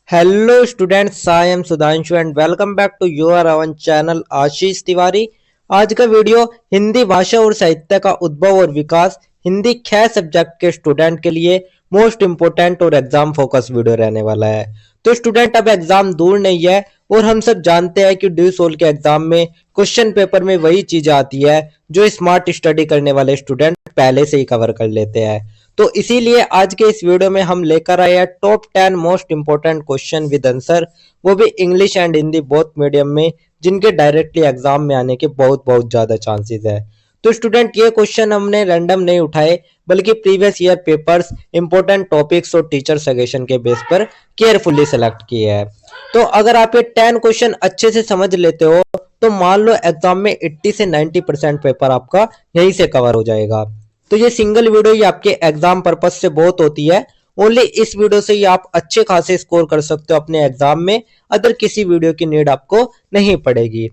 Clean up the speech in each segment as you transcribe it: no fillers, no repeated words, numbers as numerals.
Hello students, I am Sudhanshu and welcome back to your own channel आशीष तिवारी। आज का video Hindi भाषा और साहित्य का उद्भव और विकास हिंदी 6 सब्जेक्ट के स्टूडेंट के लिए मोस्ट इम्पोर्टेंट और एग्जाम फोकस वीडियो रहने वाला है। तो स्टूडेंट अब एग्जाम दूर नहीं है और हम सब जानते हैं कि ड्यू सोल के एग्जाम में क्वेश्चन पेपर में वही चीजें आती है जो स्मार्ट स्टडी करने वाले स्टूडेंट पहले से ही कवर कर लेते हैं। तो इसीलिए आज के इस वीडियो में हम लेकर आए हैं top 10 most important question with answer, वो भी English and Hindi both medium में, जिनके डायरेक्टली एग्जाम में आने के बहुत बहुत ज्यादा चांसेस है। तो स्टूडेंट ये क्वेश्चन हमने रैंडम नहीं उठाए बल्कि previous year papers, important topics और टीचर सजेशन के बेस पर केयरफुली सेलेक्ट किए हैं। तो अगर आप ये 10 क्वेश्चन अच्छे से समझ लेते हो तो मान लो एग्जाम में 80 से 90% पेपर आपका यहीं से कवर हो जाएगा। तो ये सिंगल वीडियो ही आपके एग्जाम पर्पस से बहुत होती है। ओनली इस वीडियो से ही आप अच्छे खासे स्कोर कर सकते हो अपने एग्जाम में, अदर किसी वीडियो की नीड आपको नहीं पड़ेगी।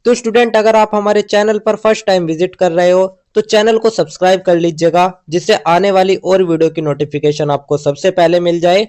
तो स्टूडेंट अगर आप हमारे चैनल पर फर्स्ट टाइम विजिट कर रहे हो तो चैनल को सब्सक्राइब कर लीजिएगा, जिससे आने वाली और वीडियो की नोटिफिकेशन आपको सबसे पहले मिल जाए।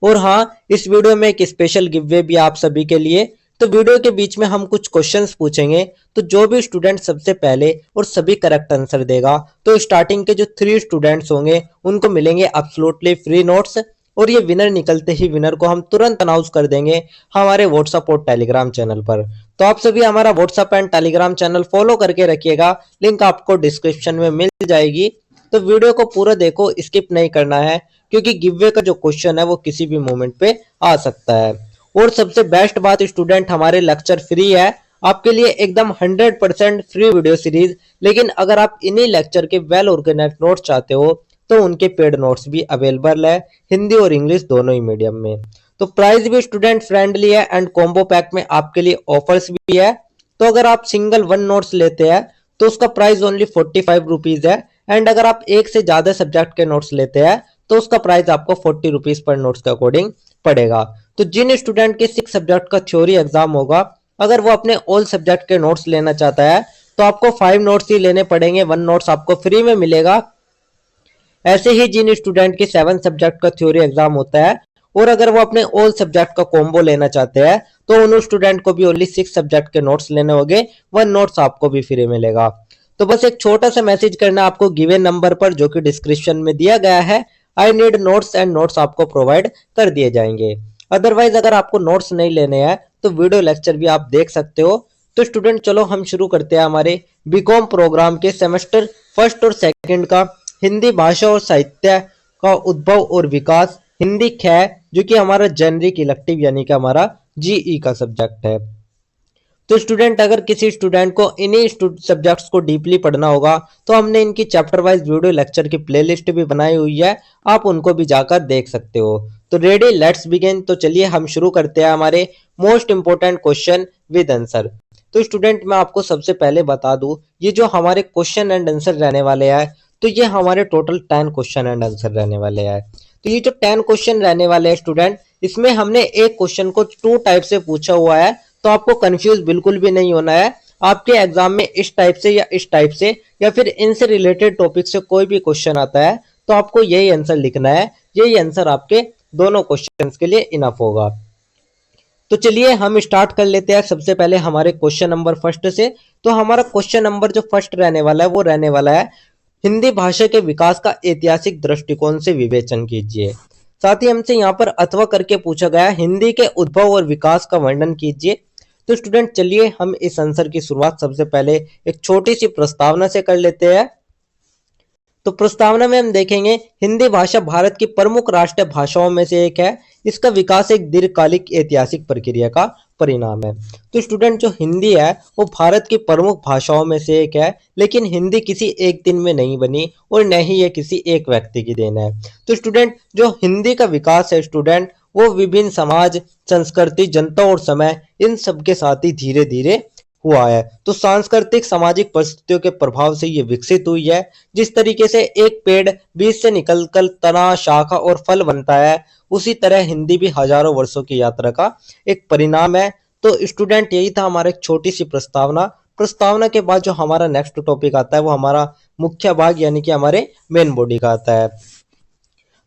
और हाँ, इस वीडियो में एक स्पेशल गिववे भी आप सभी के लिए। तो वीडियो के बीच में हम कुछ क्वेश्चंस पूछेंगे, तो जो भी स्टूडेंट सबसे पहले और सभी करेक्ट आंसर देगा तो स्टार्टिंग के जो 3 स्टूडेंट्स होंगे उनको मिलेंगे एब्सोल्युटली फ्री नोट्स। और ये विनर निकलते ही विनर को हम तुरंत अनाउंस कर देंगे हमारे व्हाट्सएप और टेलीग्राम चैनल पर। तो आप सभी हमारा WhatsApp and Telegram channel follow करके रखिएगा, लिंक आपको डिस्क्रिप्शन में मिल जाएगी। तो वीडियो को पूरा देखो, स्किप नहीं करना है, क्योंकि गिववे का जो क्वेश्चन है वो किसी भी मोमेंट पे आ सकता है। और सबसे बेस्ट बात स्टूडेंट, हमारे लेक्चर फ्री है आपके लिए, एकदम 100% फ्री वीडियो सीरीज। लेकिन अगर आप इन्हीं लेक्चर के वेल ऑर्गेनाइज्ड नोट्स चाहते हो तो उनके पेड नोट्स भी अवेलेबल है, हिंदी और इंग्लिश दोनों ही मीडियम में। तो प्राइस भी स्टूडेंट फ्रेंडली है एंड कॉम्बो पैक में आपके लिए ऑफर्स भी है। तो अगर आप सिंगल 1 नोट्स लेते हैं तो उसका प्राइस ओनली 45 रुपीज है, एंड अगर आप एक से ज्यादा सब्जेक्ट के नोट्स लेते हैं तो उसका प्राइस आपको 40 रुपीज पर नोट्स के अकॉर्डिंग पड़ेगा। तो जिन स्टूडेंट के 6 सब्जेक्ट का थ्योरी एग्जाम होगा, अगर वो अपने ऑल सब्जेक्ट के नोट्स लेना चाहता है तो आपको 5 नोट्स ही लेने पड़ेंगे, 1 नोट्स आपको फ्री में मिलेगा। ऐसे ही जिन स्टूडेंट की 7 सब्जेक्ट का थ्योरी एग्जाम होता है और अगर वो अपने ऑल सब्जेक्ट का कॉम्बो लेना चाहते हैं तो उन स्टूडेंट को भी ओनली 6 सब्जेक्ट के नोट्स लेने होंगे, 1 नोट्स आपको भी फ्री मिलेगा। तो बस एक छोटा सा मैसेज करना आपको गिवन नंबर पर, जो कि डिस्क्रिप्शन में दिया गया है, I need notes, and notes आपको प्रोवाइड कर दिए जाएंगे। अदरवाइज अगर आपको नोट्स नहीं लेने हैं तो वीडियो लेक्चर भी आप देख सकते हो। तो स्टूडेंट चलो हम शुरू करते हैं हमारे बीकॉम प्रोग्राम के सेमेस्टर फर्स्ट और सेकंड का हिंदी भाषा और साहित्य का उद्भव और विकास, हिंदी ख, जो कि हमारा जेनरिक इलेक्टिव यानी कि हमारा जीई का सब्जेक्ट है। तो स्टूडेंट अगर किसी स्टूडेंट को इन्हीं सब्जेक्ट्स को डीपली पढ़ना होगा तो हमने इनकी चैप्टर वाइज वीडियो लेक्चर की प्लेलिस्ट भी बनाई हुई है, आप उनको भी जाकर देख सकते हो। तो रेडी, लेट्स बिगिन। तो चलिए हम शुरू करते हैं हमारे most important question with answer. तो स्टूडेंट मैं आपको सबसे पहले बता दूं, ये जो हमारे क्वेश्चन एंड आंसर रहने वाले हैं, तो ये हमारे टोटल 10 क्वेश्चन एंड आंसर रहने वाले हैं। तो ये जो 10 क्वेश्चन रहने वाले हैं स्टूडेंट, इसमें हमने एक क्वेश्चन को 2 टाइप से पूछा हुआ है, तो आपको कंफ्यूज बिल्कुल भी नहीं होना है। आपके एग्जाम में इस टाइप से या इस टाइप से या फिर इनसे रिलेटेड टॉपिक से कोई भी क्वेश्चन आता है तो आपको यही आंसर लिखना है, यही आंसर आपके दोनों क्वेश्चंस के लिए इनफ होगा। तो चलिए हम स्टार्ट कर लेते हैं सबसे पहले हमारे क्वेश्चन नंबर फर्स्ट से। तो हमारा क्वेश्चन नंबर जो फर्स्ट रहने वाला है वो रहने वाला है, हिंदी भाषा के विकास का ऐतिहासिक दृष्टिकोण से विवेचन कीजिए। साथ ही हमसे यहाँ पर अथवा करके पूछा गया हिंदी के उद्भव और विकास का वर्णन कीजिए। तो स्टूडेंट चलिए हम इस आंसर की शुरुआत सबसे पहले एक छोटी सी प्रस्तावना से कर लेते हैं। तो प्रस्तावना में हम देखेंगे हिंदी भाषा भारत की प्रमुख राष्ट्रीय भाषाओं में से एक है, इसका विकास एक दीर्घकालिक ऐतिहासिक प्रक्रिया का परिणाम है। तो स्टूडेंट जो हिंदी है वो भारत की प्रमुख भाषाओं में से एक है, लेकिन हिंदी किसी एक दिन में नहीं बनी और न ही ये किसी एक व्यक्ति की देन है। तो स्टूडेंट जो हिंदी का विकास है स्टूडेंट, वो विभिन्न समाज, संस्कृति, जनता और समय, इन सब के साथ ही धीरे धीरे हुआ है। तो सांस्कृतिक सामाजिक परिस्थितियों के प्रभाव से ये विकसित हुई है। जिस तरीके से एक पेड़ बीज से निकलकर तना, शाखा और फल बनता है, उसी तरह हिंदी भी हजारों वर्षों की यात्रा का एक परिणाम है। तो स्टूडेंट यही था हमारा एक छोटी सी प्रस्तावना। प्रस्तावना के बाद जो हमारा नेक्स्ट टॉपिक आता है वो हमारा मुख्य भाग यानी कि हमारे मेन बॉडी का आता है।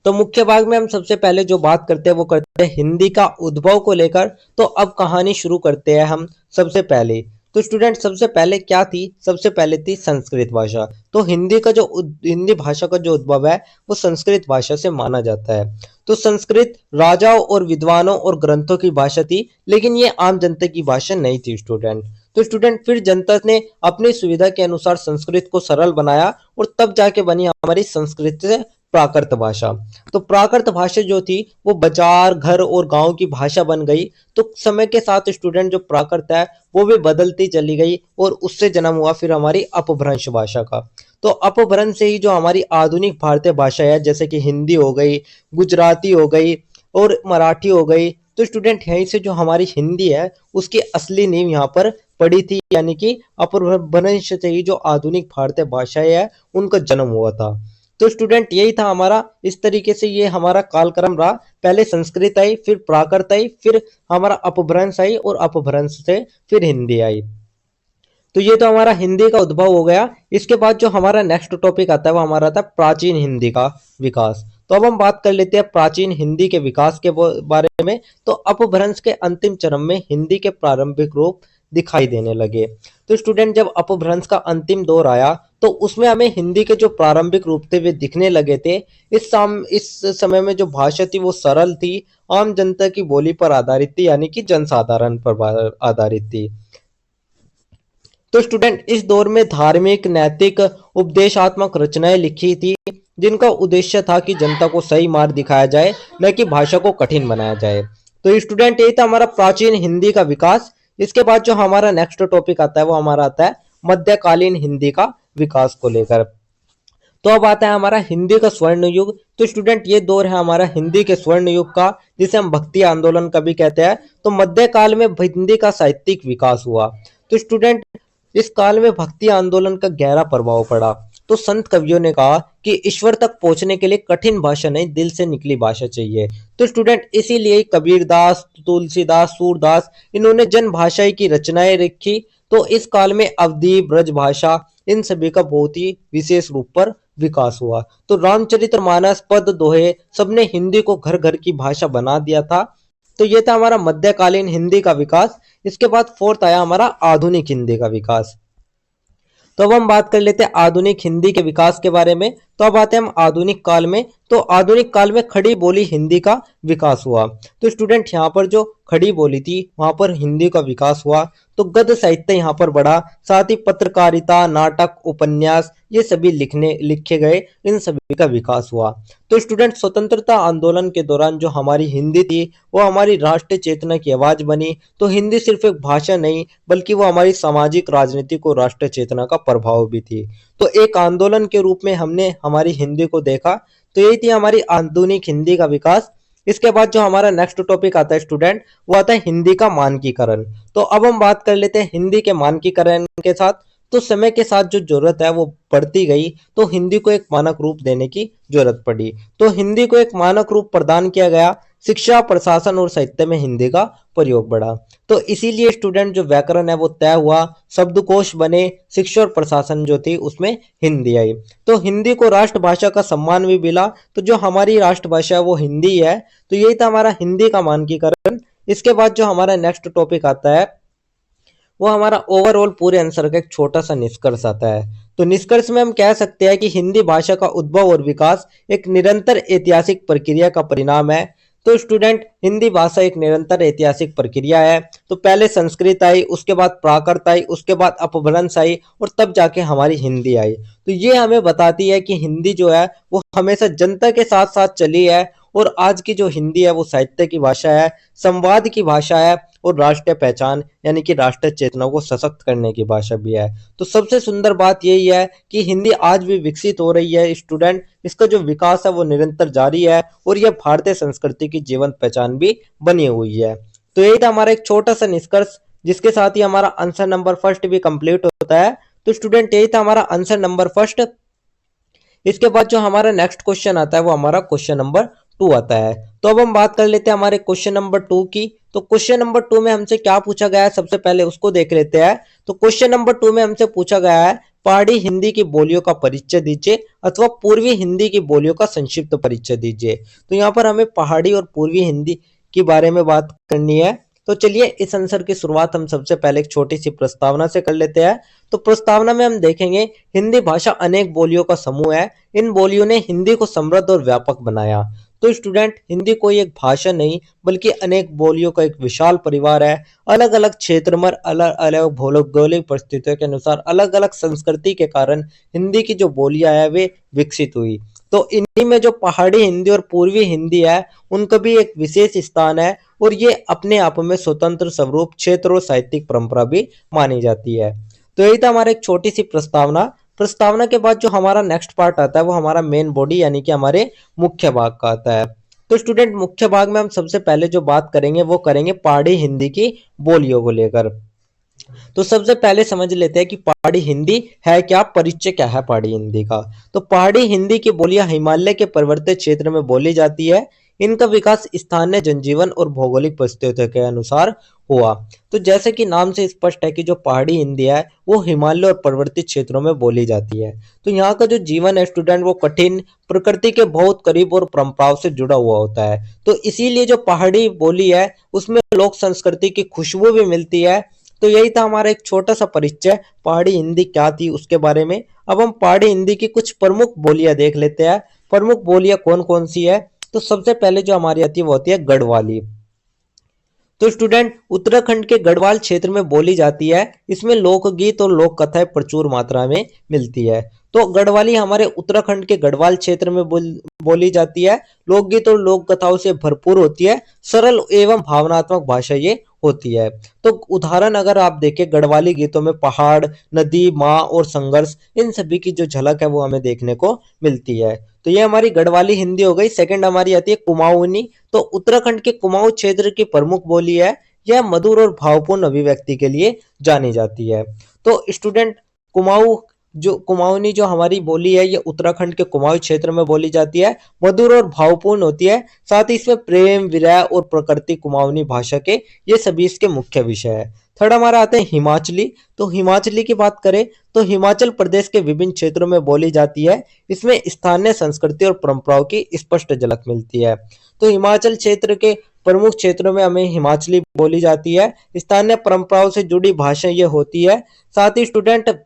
तो मुख्य भाग में हम सबसे पहले जो बात करते हैं वो करते हैं हिंदी का उद्भव को लेकर। तो अब कहानी शुरू करते हैं हम सबसे पहले। तो स्टूडेंट सबसे पहले क्या थी? सबसे पहले थी संस्कृत भाषा। तो हिंदी भाषा का जो उद्भव है वो संस्कृत भाषा से माना जाता है। तो संस्कृत राजाओं और विद्वानों और ग्रंथों की भाषा थी, लेकिन ये आम जनता की भाषा नहीं थी स्टूडेंट। तो स्टूडेंट फिर जनता ने अपनी सुविधा के अनुसार संस्कृत को सरल बनाया और तब जाके बनी हमारी संस्कृत से प्राकृत भाषा। तो प्राकृत भाषा जो थी वो बाजार, घर और गांव की भाषा बन गई। तो समय के साथ स्टूडेंट जो प्राकृत है वो भी बदलती चली गई और उससे जन्म हुआ फिर हमारी अपभ्रंश भाषा का। तो अपभ्रंश से ही जो हमारी आधुनिक भारतीय भाषा है, जैसे कि हिंदी हो गई, गुजराती हो गई और मराठी हो गई। तो स्टूडेंट यहीं से जो हमारी हिंदी है उसकी असली नींव यहाँ पर पड़ी थी, यानी कि अपभ्रंश से ही जो आधुनिक भारतीय भाषाएं है उनका जन्म हुआ था। तो स्टूडेंट यही था हमारा, इस तरीके से ये हमारा कालक्रम रहा। पहले संस्कृत आई, फिर प्राकृत आई, फिर हमारा अपभ्रंश आई और अपभ्रंश से फिर हिंदी आई। तो ये तो हमारा हिंदी का उद्भव हो गया। इसके बाद जो हमारा नेक्स्ट टॉपिक आता है वो हमारा था प्राचीन हिंदी का विकास। तो अब हम बात कर लेते हैं प्राचीन हिंदी के विकास के बारे में। तो अपभ्रंश के अंतिम चरण में हिंदी के प्रारंभिक रूप दिखाई देने लगे। तो स्टूडेंट जब अपभ्रंश का अंतिम दौर आया तो उसमें हमें हिंदी के जो प्रारंभिक रूप थे वे दिखने लगे थे। इस समय में जो भाषा थी वो सरल थी, आम जनता की बोली पर आधारित थी, यानी कि जनसाधारण पर आधारित थी। तो स्टूडेंट इस दौर में धार्मिक, नैतिक, उपदेशात्मक रचनाएं लिखी थी, जिनका उद्देश्य था कि जनता को सही मार्ग दिखाया जाए, न कि भाषा को कठिन बनाया जाए। तो स्टूडेंट यही था हमारा प्राचीन हिंदी का विकास। इसके बाद जो हमारा नेक्स्ट टॉपिक आता है वो हमारा आता है मध्यकालीन हिंदी का विकास को लेकर। तो अब आता है हमारा हिंदी का स्वर्ण युग। तो स्टूडेंट ये दौर है हमारा हिंदी के स्वर्ण युग का, जिसे हम भक्ति आंदोलन का भी कहते हैं। तो मध्यकाल में हिंदी का साहित्यिक विकास हुआ। तो स्टूडेंट इस काल में भक्ति आंदोलन का गहरा प्रभाव पड़ा। तो संत कवियों ने कहा कि ईश्वर तक पहुंचने के लिए कठिन भाषा नहीं, दिल से निकली भाषा चाहिए। तो स्टूडेंट इसीलिए कबीरदास, तुलसीदास, सूरदास, इन्होंने जन भाषा की रचनाएं लिखी। तो इस काल में अवधी, ब्रज भाषा, इन सभी का बहुत ही विशेष रूप पर विकास हुआ। तो रामचरितमानस, पद, दोहे, सबने हिंदी को घर घर की भाषा बना दिया था। तो ये था हमारा मध्यकालीन हिंदी का विकास। इसके बाद फोर्थ आया हमारा आधुनिक हिंदी का विकास। तो अब हम बात कर लेते हैं आधुनिक हिंदी के विकास के बारे में। तो अब आते हैं हम आधुनिक काल में। तो आधुनिक काल में खड़ी बोली हिंदी का विकास हुआ। तो स्टूडेंट यहाँ पर जो खड़ी बोली थी वहां पर हिंदी का विकास हुआ। तो गद्य साहित्य यहाँ पर बढ़ा, साथ ही पत्रकारिता, नाटक, उपन्यास, ये सभी लिखे गए, इन सभी का विकास हुआ। तो स्टूडेंट स्वतंत्रता आंदोलन के दौरान जो हमारी हिंदी थी वो हमारी राष्ट्रीय चेतना की आवाज बनी। तो हिंदी सिर्फ एक भाषा नहीं बल्कि वो हमारी सामाजिक, राजनीतिक और राष्ट्रीय चेतना का प्रभाव भी थी। तो एक आंदोलन के रूप में हमने हमारी हिंदी को देखा। तो यही थी हमारी आधुनिक हिंदी का विकास। इसके बाद जो हमारा नेक्स्ट टॉपिक आता है स्टूडेंट वो आता है हिंदी का मानकीकरण। तो अब हम बात कर लेते हैं हिंदी के मानकीकरण के साथ। तो समय के साथ जो जरूरत है वो बढ़ती गई, तो हिंदी को एक मानक रूप देने की जरूरत पड़ी। तो हिंदी को एक मानक रूप प्रदान किया गया। शिक्षा, प्रशासन और साहित्य में हिंदी का प्रयोग बढ़ा। तो इसीलिए स्टूडेंट जो व्याकरण है वो तय हुआ, शब्दकोश बने, शिक्षा और प्रशासन जो थी उसमें हिंदी आई। तो हिंदी को राष्ट्रभाषा का सम्मान भी मिला। तो जो हमारी राष्ट्रभाषा है वो हिंदी है। तो यही था हमारा हिंदी का मानकीकरण। इसके बाद जो हमारा नेक्स्ट टॉपिक आता है वो हमारा ओवरऑल पूरे आंसर का एक छोटा सा निष्कर्ष आता है। तो निष्कर्ष में हम कह सकते हैं कि हिंदी भाषा का उद्भव और विकास एक निरंतर ऐतिहासिक प्रक्रिया का परिणाम है। तो स्टूडेंट हिंदी भाषा एक निरंतर ऐतिहासिक प्रक्रिया है। तो पहले संस्कृत आई, उसके बाद प्राकृत आई, उसके बाद अपभ्रंश आई और तब जाके हमारी हिंदी आई। तो ये हमें बताती है कि हिंदी जो है वो हमेशा जनता के साथ साथ चली है और आज की जो हिंदी है वो साहित्य की भाषा है, संवाद की भाषा है और राष्ट्रीय पहचान यानी कि राष्ट्रीय चेतना को सशक्त करने की भाषा भी है। तो सबसे सुंदर बात यही है कि हिंदी आज भी विकसित हो रही है स्टूडेंट। इसका जो विकास है वो निरंतर जारी है और यह भारतीय संस्कृति की जीवंत पहचान भी बनी हुई है। तो यही था हमारा एक छोटा सा निष्कर्ष, जिसके साथ ही हमारा आंसर नंबर फर्स्ट भी कंप्लीट होता है। तो स्टूडेंट यही था हमारा आंसर नंबर फर्स्ट। इसके बाद जो हमारा नेक्स्ट क्वेश्चन आता है वो हमारा क्वेश्चन नंबर 2 आता है। तो अब हम बात कर लेते हैं हमारे क्वेश्चन नंबर 2 की। तो क्वेश्चन नंबर 2 में हमसे क्या पूछा गया है सबसे पहले उसको देख लेते हैं। तो क्वेश्चन नंबर 2 में हमसे पूछा गया है पहाड़ी हिंदी की बोलियों का परिचय दीजिए अथवा पूर्वी हिंदी की बोलियों का संक्षिप्त परिचय दीजिए। तो यहाँ पर हमें पहाड़ी और पूर्वी हिंदी के बारे में बात करनी है। तो चलिए इस आंसर की शुरुआत हम सबसे पहले एक छोटी सी प्रस्तावना से कर लेते हैं। तो प्रस्तावना में हम देखेंगे हिंदी भाषा अनेक बोलियों का समूह है। इन बोलियों ने हिंदी को समृद्ध और व्यापक बनाया। तो स्टूडेंट, हिंदी कोई एक भाषा नहीं बल्कि अनेक बोलियों का एक विशाल परिवार है। अलग अलग क्षेत्र में अलग अलग भौगोलिक परिस्थितियों के अनुसार अलग अलग संस्कृति के कारण हिंदी की जो बोलियां है वे विकसित हुई। तो इन्हीं में जो पहाड़ी हिंदी और पूर्वी हिंदी है उनका भी एक विशेष स्थान है और ये अपने आप में स्वतंत्र स्वरूप क्षेत्र और साहित्यिक परंपरा भी मानी जाती है। तो यही था हमारा एक छोटी सी प्रस्तावना। प्रस्तावना के बाद जो हमारा नेक्स्ट पार्ट आता है वो हमारा मेन बॉडी यानी कि हमारे मुख्य भाग का आता है। तो स्टूडेंट, मुख्य भाग में हम सबसे पहले जो बात करेंगे वो करेंगे पहाड़ी हिंदी की बोलियों को लेकर। तो सबसे पहले समझ लेते हैं कि पहाड़ी हिंदी है क्या, परिचय क्या है पहाड़ी हिंदी का। तो पहाड़ी हिंदी की बोलियां हिमालय के पर्वतीय क्षेत्र में बोली जाती है। इनका विकास स्थानीय जनजीवन और भौगोलिक परिस्थितियों के अनुसार हुआ। तो जैसे कि नाम से स्पष्ट है कि जो पहाड़ी हिंदी है वो हिमालय और पर्वतीय क्षेत्रों में बोली जाती है। तो यहाँ का जो जीवन है स्टूडेंट वो कठिन, प्रकृति के बहुत करीब और परंपराओं से जुड़ा हुआ होता है। तो इसीलिए जो पहाड़ी बोली है उसमें लोक संस्कृति की खुशबू भी मिलती है। तो यही था हमारा एक छोटा सा परिचय पहाड़ी हिंदी क्या थी उसके बारे में। अब हम पहाड़ी हिंदी की कुछ प्रमुख बोलियां देख लेते हैं। प्रमुख बोलियां कौन कौन सी है। तो सबसे पहले जो हमारी आती है वो होती है गढ़वाली। तो स्टूडेंट, उत्तराखंड के गढ़वाल क्षेत्र में बोली जाती है। इसमें लोकगीत और लोक कथाएं प्रचुर मात्रा में मिलती है। तो गढ़वाली हमारे उत्तराखंड के गढ़वाल क्षेत्र में बोली जाती है। लोकगीत और लोक कथाओं से भरपूर होती है। सरल एवं भावनात्मक भाषा ये होती है। तो उदाहरण अगर आप देखें गढ़वाली गीतों में पहाड़, नदी, माँ और संघर्ष, इन सभी की जो झलक है वो हमें देखने को मिलती है। तो ये हमारी गढ़वाली हिंदी हो गई। सेकंड हमारी आती है कुमाऊनी। तो उत्तराखंड के कुमाऊं क्षेत्र की प्रमुख बोली है। यह मधुर और भावपूर्ण अभिव्यक्ति के लिए जानी जाती है। तो स्टूडेंट, कुमाऊं जो कुमाऊनी जो हमारी बोली है ये उत्तराखंड के कुमाऊं क्षेत्र में बोली जाती है। मधुर और भावपूर्ण होती है। साथ ही इसमें प्रेम, विरह और प्रकृति कुमाऊनी भाषा के ये सभी इसके मुख्य विषय है। थर्ड हमारा आते हैं हिमाचली। तो हिमाचली की बात करें तो हिमाचल प्रदेश के विभिन्न क्षेत्रों में बोली जाती है। इसमें स्थानीय संस्कृति और परंपराओं की स्पष्ट झलक मिलती है। तो हिमाचल क्षेत्र के प्रमुख क्षेत्रों में हमें हिमाचली बोली जाती है। स्थानीय परंपराओं से जुड़ी भाषा ये होती है। साथ ही स्टूडेंट,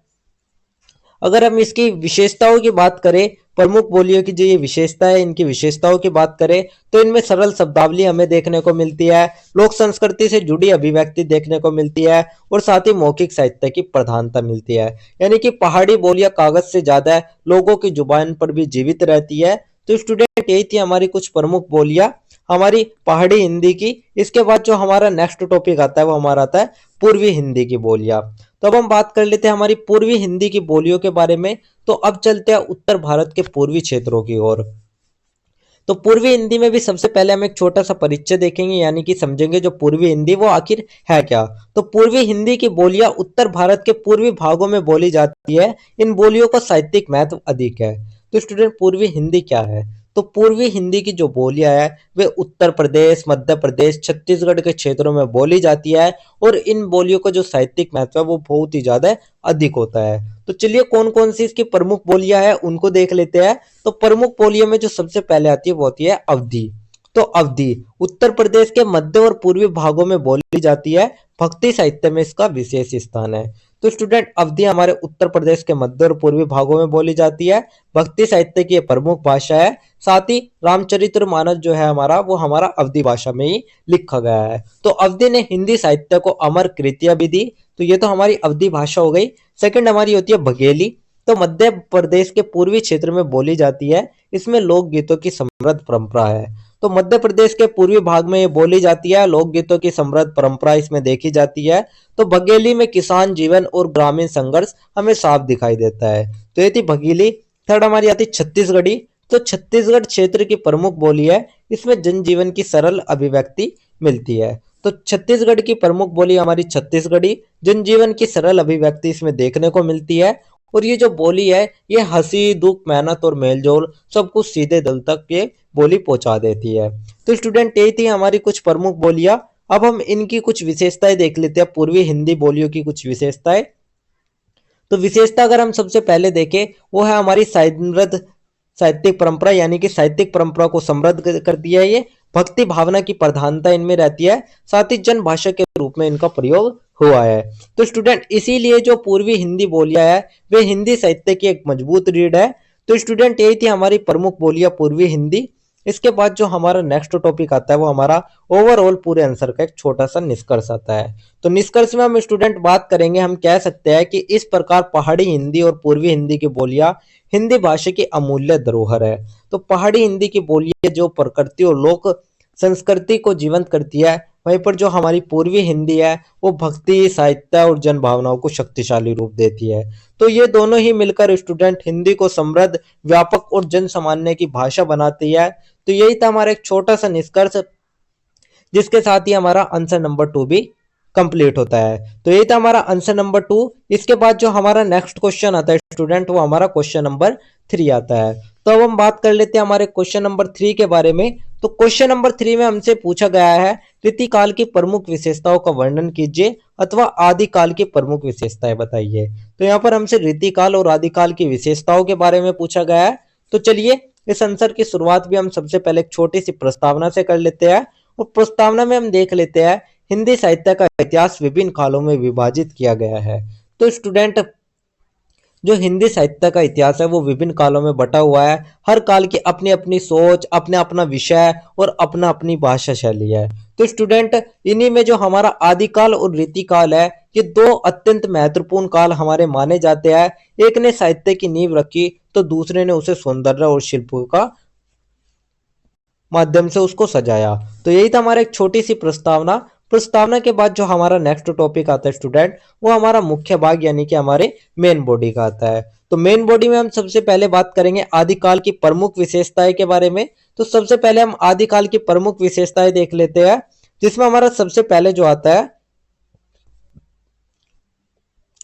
अगर हम इसकी विशेषताओं की बात करें, प्रमुख बोलियों की जो ये विशेषता है इनकी विशेषताओं की बात करें तो इनमें सरल शब्दावली हमें देखने को मिलती है। लोक संस्कृति से जुड़ी अभिव्यक्ति देखने को मिलती है और साथ ही मौखिक साहित्य की प्रधानता मिलती है। यानी कि पहाड़ी बोलियां कागज से ज्यादा लोगों की जुबान पर भी जीवित रहती है। तो स्टूडेंट, यही थी हमारी कुछ प्रमुख बोलियां हमारी पहाड़ी हिंदी की। इसके बाद जो हमारा नेक्स्ट टॉपिक आता है वो हमारा आता है पूर्वी हिंदी की बोलियां। तो अब हम बात कर लेते हैं हमारी पूर्वी हिंदी की बोलियों के बारे में। तो अब चलते हैं उत्तर भारत के पूर्वी क्षेत्रों की ओर। तो पूर्वी हिंदी में भी सबसे पहले हम एक छोटा सा परिचय देखेंगे यानी कि समझेंगे जो पूर्वी हिंदी वो आखिर है क्या। तो पूर्वी हिंदी की बोलियां उत्तर भारत के पूर्वी भागों में बोली जाती है। इन बोलियों का साहित्यिक महत्व अधिक है। तो स्टूडेंट, पूर्वी हिंदी क्या है। तो पूर्वी हिंदी की जो बोलियां है वे उत्तर प्रदेश, मध्य प्रदेश, छत्तीसगढ़ के क्षेत्रों में बोली जाती है और इन बोलियों का जो साहित्यिक महत्व है वो बहुत ही ज्यादा अधिक होता है। तो चलिए कौन कौन सी इसकी प्रमुख बोलियां हैं उनको देख लेते हैं। तो प्रमुख बोलियों में जो सबसे पहले आती है वो होती है अवधी। तो अवधी उत्तर प्रदेश के मध्य और पूर्वी भागों में बोली जाती है। भक्ति साहित्य में इसका विशेष स्थान है। तो स्टूडेंट, अवधी हमारे उत्तर प्रदेश के मध्य और पूर्वी भागों में बोली जाती है। भक्ति साहित्य की प्रमुख भाषा है। साथ ही रामचरितमानस जो है हमारा वो हमारा अवधी भाषा में ही लिखा गया है। तो अवधी ने हिंदी साहित्य को अमर कृतियां भी दी। तो ये तो हमारी अवधी भाषा हो गई। सेकंड हमारी होती है बघेली। तो मध्य प्रदेश के पूर्वी क्षेत्र में बोली जाती है। इसमें लोकगीतों की समृद्ध परंपरा है। तो मध्य प्रदेश के पूर्वी भाग में ये बोली जाती है। लोकगीतों की समृद्ध परंपरा इसमें देखी जाती है। तो बघेली में किसान जीवन और ग्रामीण संघर्ष हमें साफ दिखाई देता है। तो ये थी बघेली। थर्ड हमारी आती है छत्तीसगढ़ी। तो छत्तीसगढ़ क्षेत्र की प्रमुख बोली है। इसमें जनजीवन की सरल अभिव्यक्ति मिलती है। तो छत्तीसगढ़ की प्रमुख बोली हमारी छत्तीसगढ़ी। जनजीवन की सरल अभिव्यक्ति इसमें देखने को मिलती है। और ये जो बोली है ये हंसी, दुख, मेहनत और मेलजोल सब कुछ सीधे दिल तक ये बोली पहुंचा देती है। तो स्टूडेंट, यही थी हमारी कुछ प्रमुख बोलियां। अब हम इनकी कुछ विशेषताएं देख लेते हैं, पूर्वी हिंदी बोलियों की कुछ विशेषताएं। तो विशेषता अगर हम सबसे पहले देखें वो है हमारी समृद्ध साहित्यिक परंपरा, यानी कि साहित्यिक परंपरा को समृद्ध कर दिया है ये। भक्ति भावना की प्रधानता इनमें रहती है, साथ ही जन भाषा के रूप में इनका प्रयोग हुआ है। तो स्टूडेंट इसीलिए जो पूर्वी हिंदी बोलियां है वे हिंदी साहित्य की एक मजबूत रीढ़ है। तो स्टूडेंट यही थी हमारी प्रमुख बोलियां पूर्वी हिंदी। इसके बाद जो हमारा नेक्स्ट टॉपिक आता है वो हमारा ओवरऑल पूरे आंसर का एक छोटा सा निष्कर्ष आता है। तो निष्कर्ष में हम स्टूडेंट बात करेंगे, हम कह सकते हैं कि इस प्रकार पहाड़ी हिंदी और पूर्वी हिंदी की बोलियां हिंदी भाषा की अमूल्य धरोहर है। तो पहाड़ी हिंदी की बोलियां जो प्रकृति और लोक संस्कृति को जीवंत करती है, वहीं पर जो हमारी पूर्वी हिंदी है वो भक्ति साहित्य और जन भावनाओं को शक्तिशाली रूप देती है। तो ये दोनों ही मिलकर स्टूडेंट हिंदी को समृद्ध, व्यापक और जन सामान्य की भाषा बनाती है। तो यही था हमारा एक छोटा सा निष्कर्ष, जिसके साथ ही हमारा आंसर नंबर 2 भी कंप्लीट होता है। तो यही था हमारा आंसर नंबर 2। इसके बाद जो हमारा नेक्स्ट क्वेश्चन आता है स्टूडेंट वो हमारा क्वेश्चन नंबर 3 आता है। तो अब हम बात कर लेते हैं हमारे क्वेश्चन नंबर 3 के बारे में। तो क्वेश्चन नंबर 3 में हमसे पूछा गया है रीतिकाल की प्रमुख विशेषताओं का वर्णन कीजिए अथवा आदिकाल की प्रमुख विशेषताएं बताइए। तो यहाँ पर हमसे रीतिकाल और आदिकाल की विशेषताओं के बारे में पूछा गया है। तो चलिए इस आंसर की शुरुआत भी हम सबसे पहले एक छोटी सी प्रस्तावना से कर लेते हैं। और प्रस्तावना में हम देख लेते हैं हिंदी साहित्य का इतिहास विभिन्न कालों में विभाजित किया गया है। तो स्टूडेंट जो हिंदी साहित्य का इतिहास है वो विभिन्न कालों में बटा हुआ है। हर काल की अपनी अपनी सोच, अपना अपना विषय और अपना अपनी भाषा शैली है। तो स्टूडेंट इन्हीं में जो हमारा आदिकाल और रीतिकाल है, ये दो अत्यंत महत्वपूर्ण काल हमारे माने जाते हैं। एक ने साहित्य की नींव रखी तो दूसरे ने उसे सौंदर्य और शिल्प का माध्यम से उसको सजाया। तो यही था हमारा एक छोटी सी प्रस्तावना। प्रस्तावना के बाद जो हमारा नेक्स्ट टॉपिक आता है स्टूडेंट वो हमारा मुख्य भाग यानी कि हमारे मेन बॉडी का आता है। तो मेन बॉडी में हम सबसे पहले बात करेंगे आदिकाल की प्रमुख विशेषताएं के बारे में। तो सबसे पहले हम आदिकाल की प्रमुख विशेषताएं देख लेते हैं, जिसमें हमारा सबसे पहले जो आता है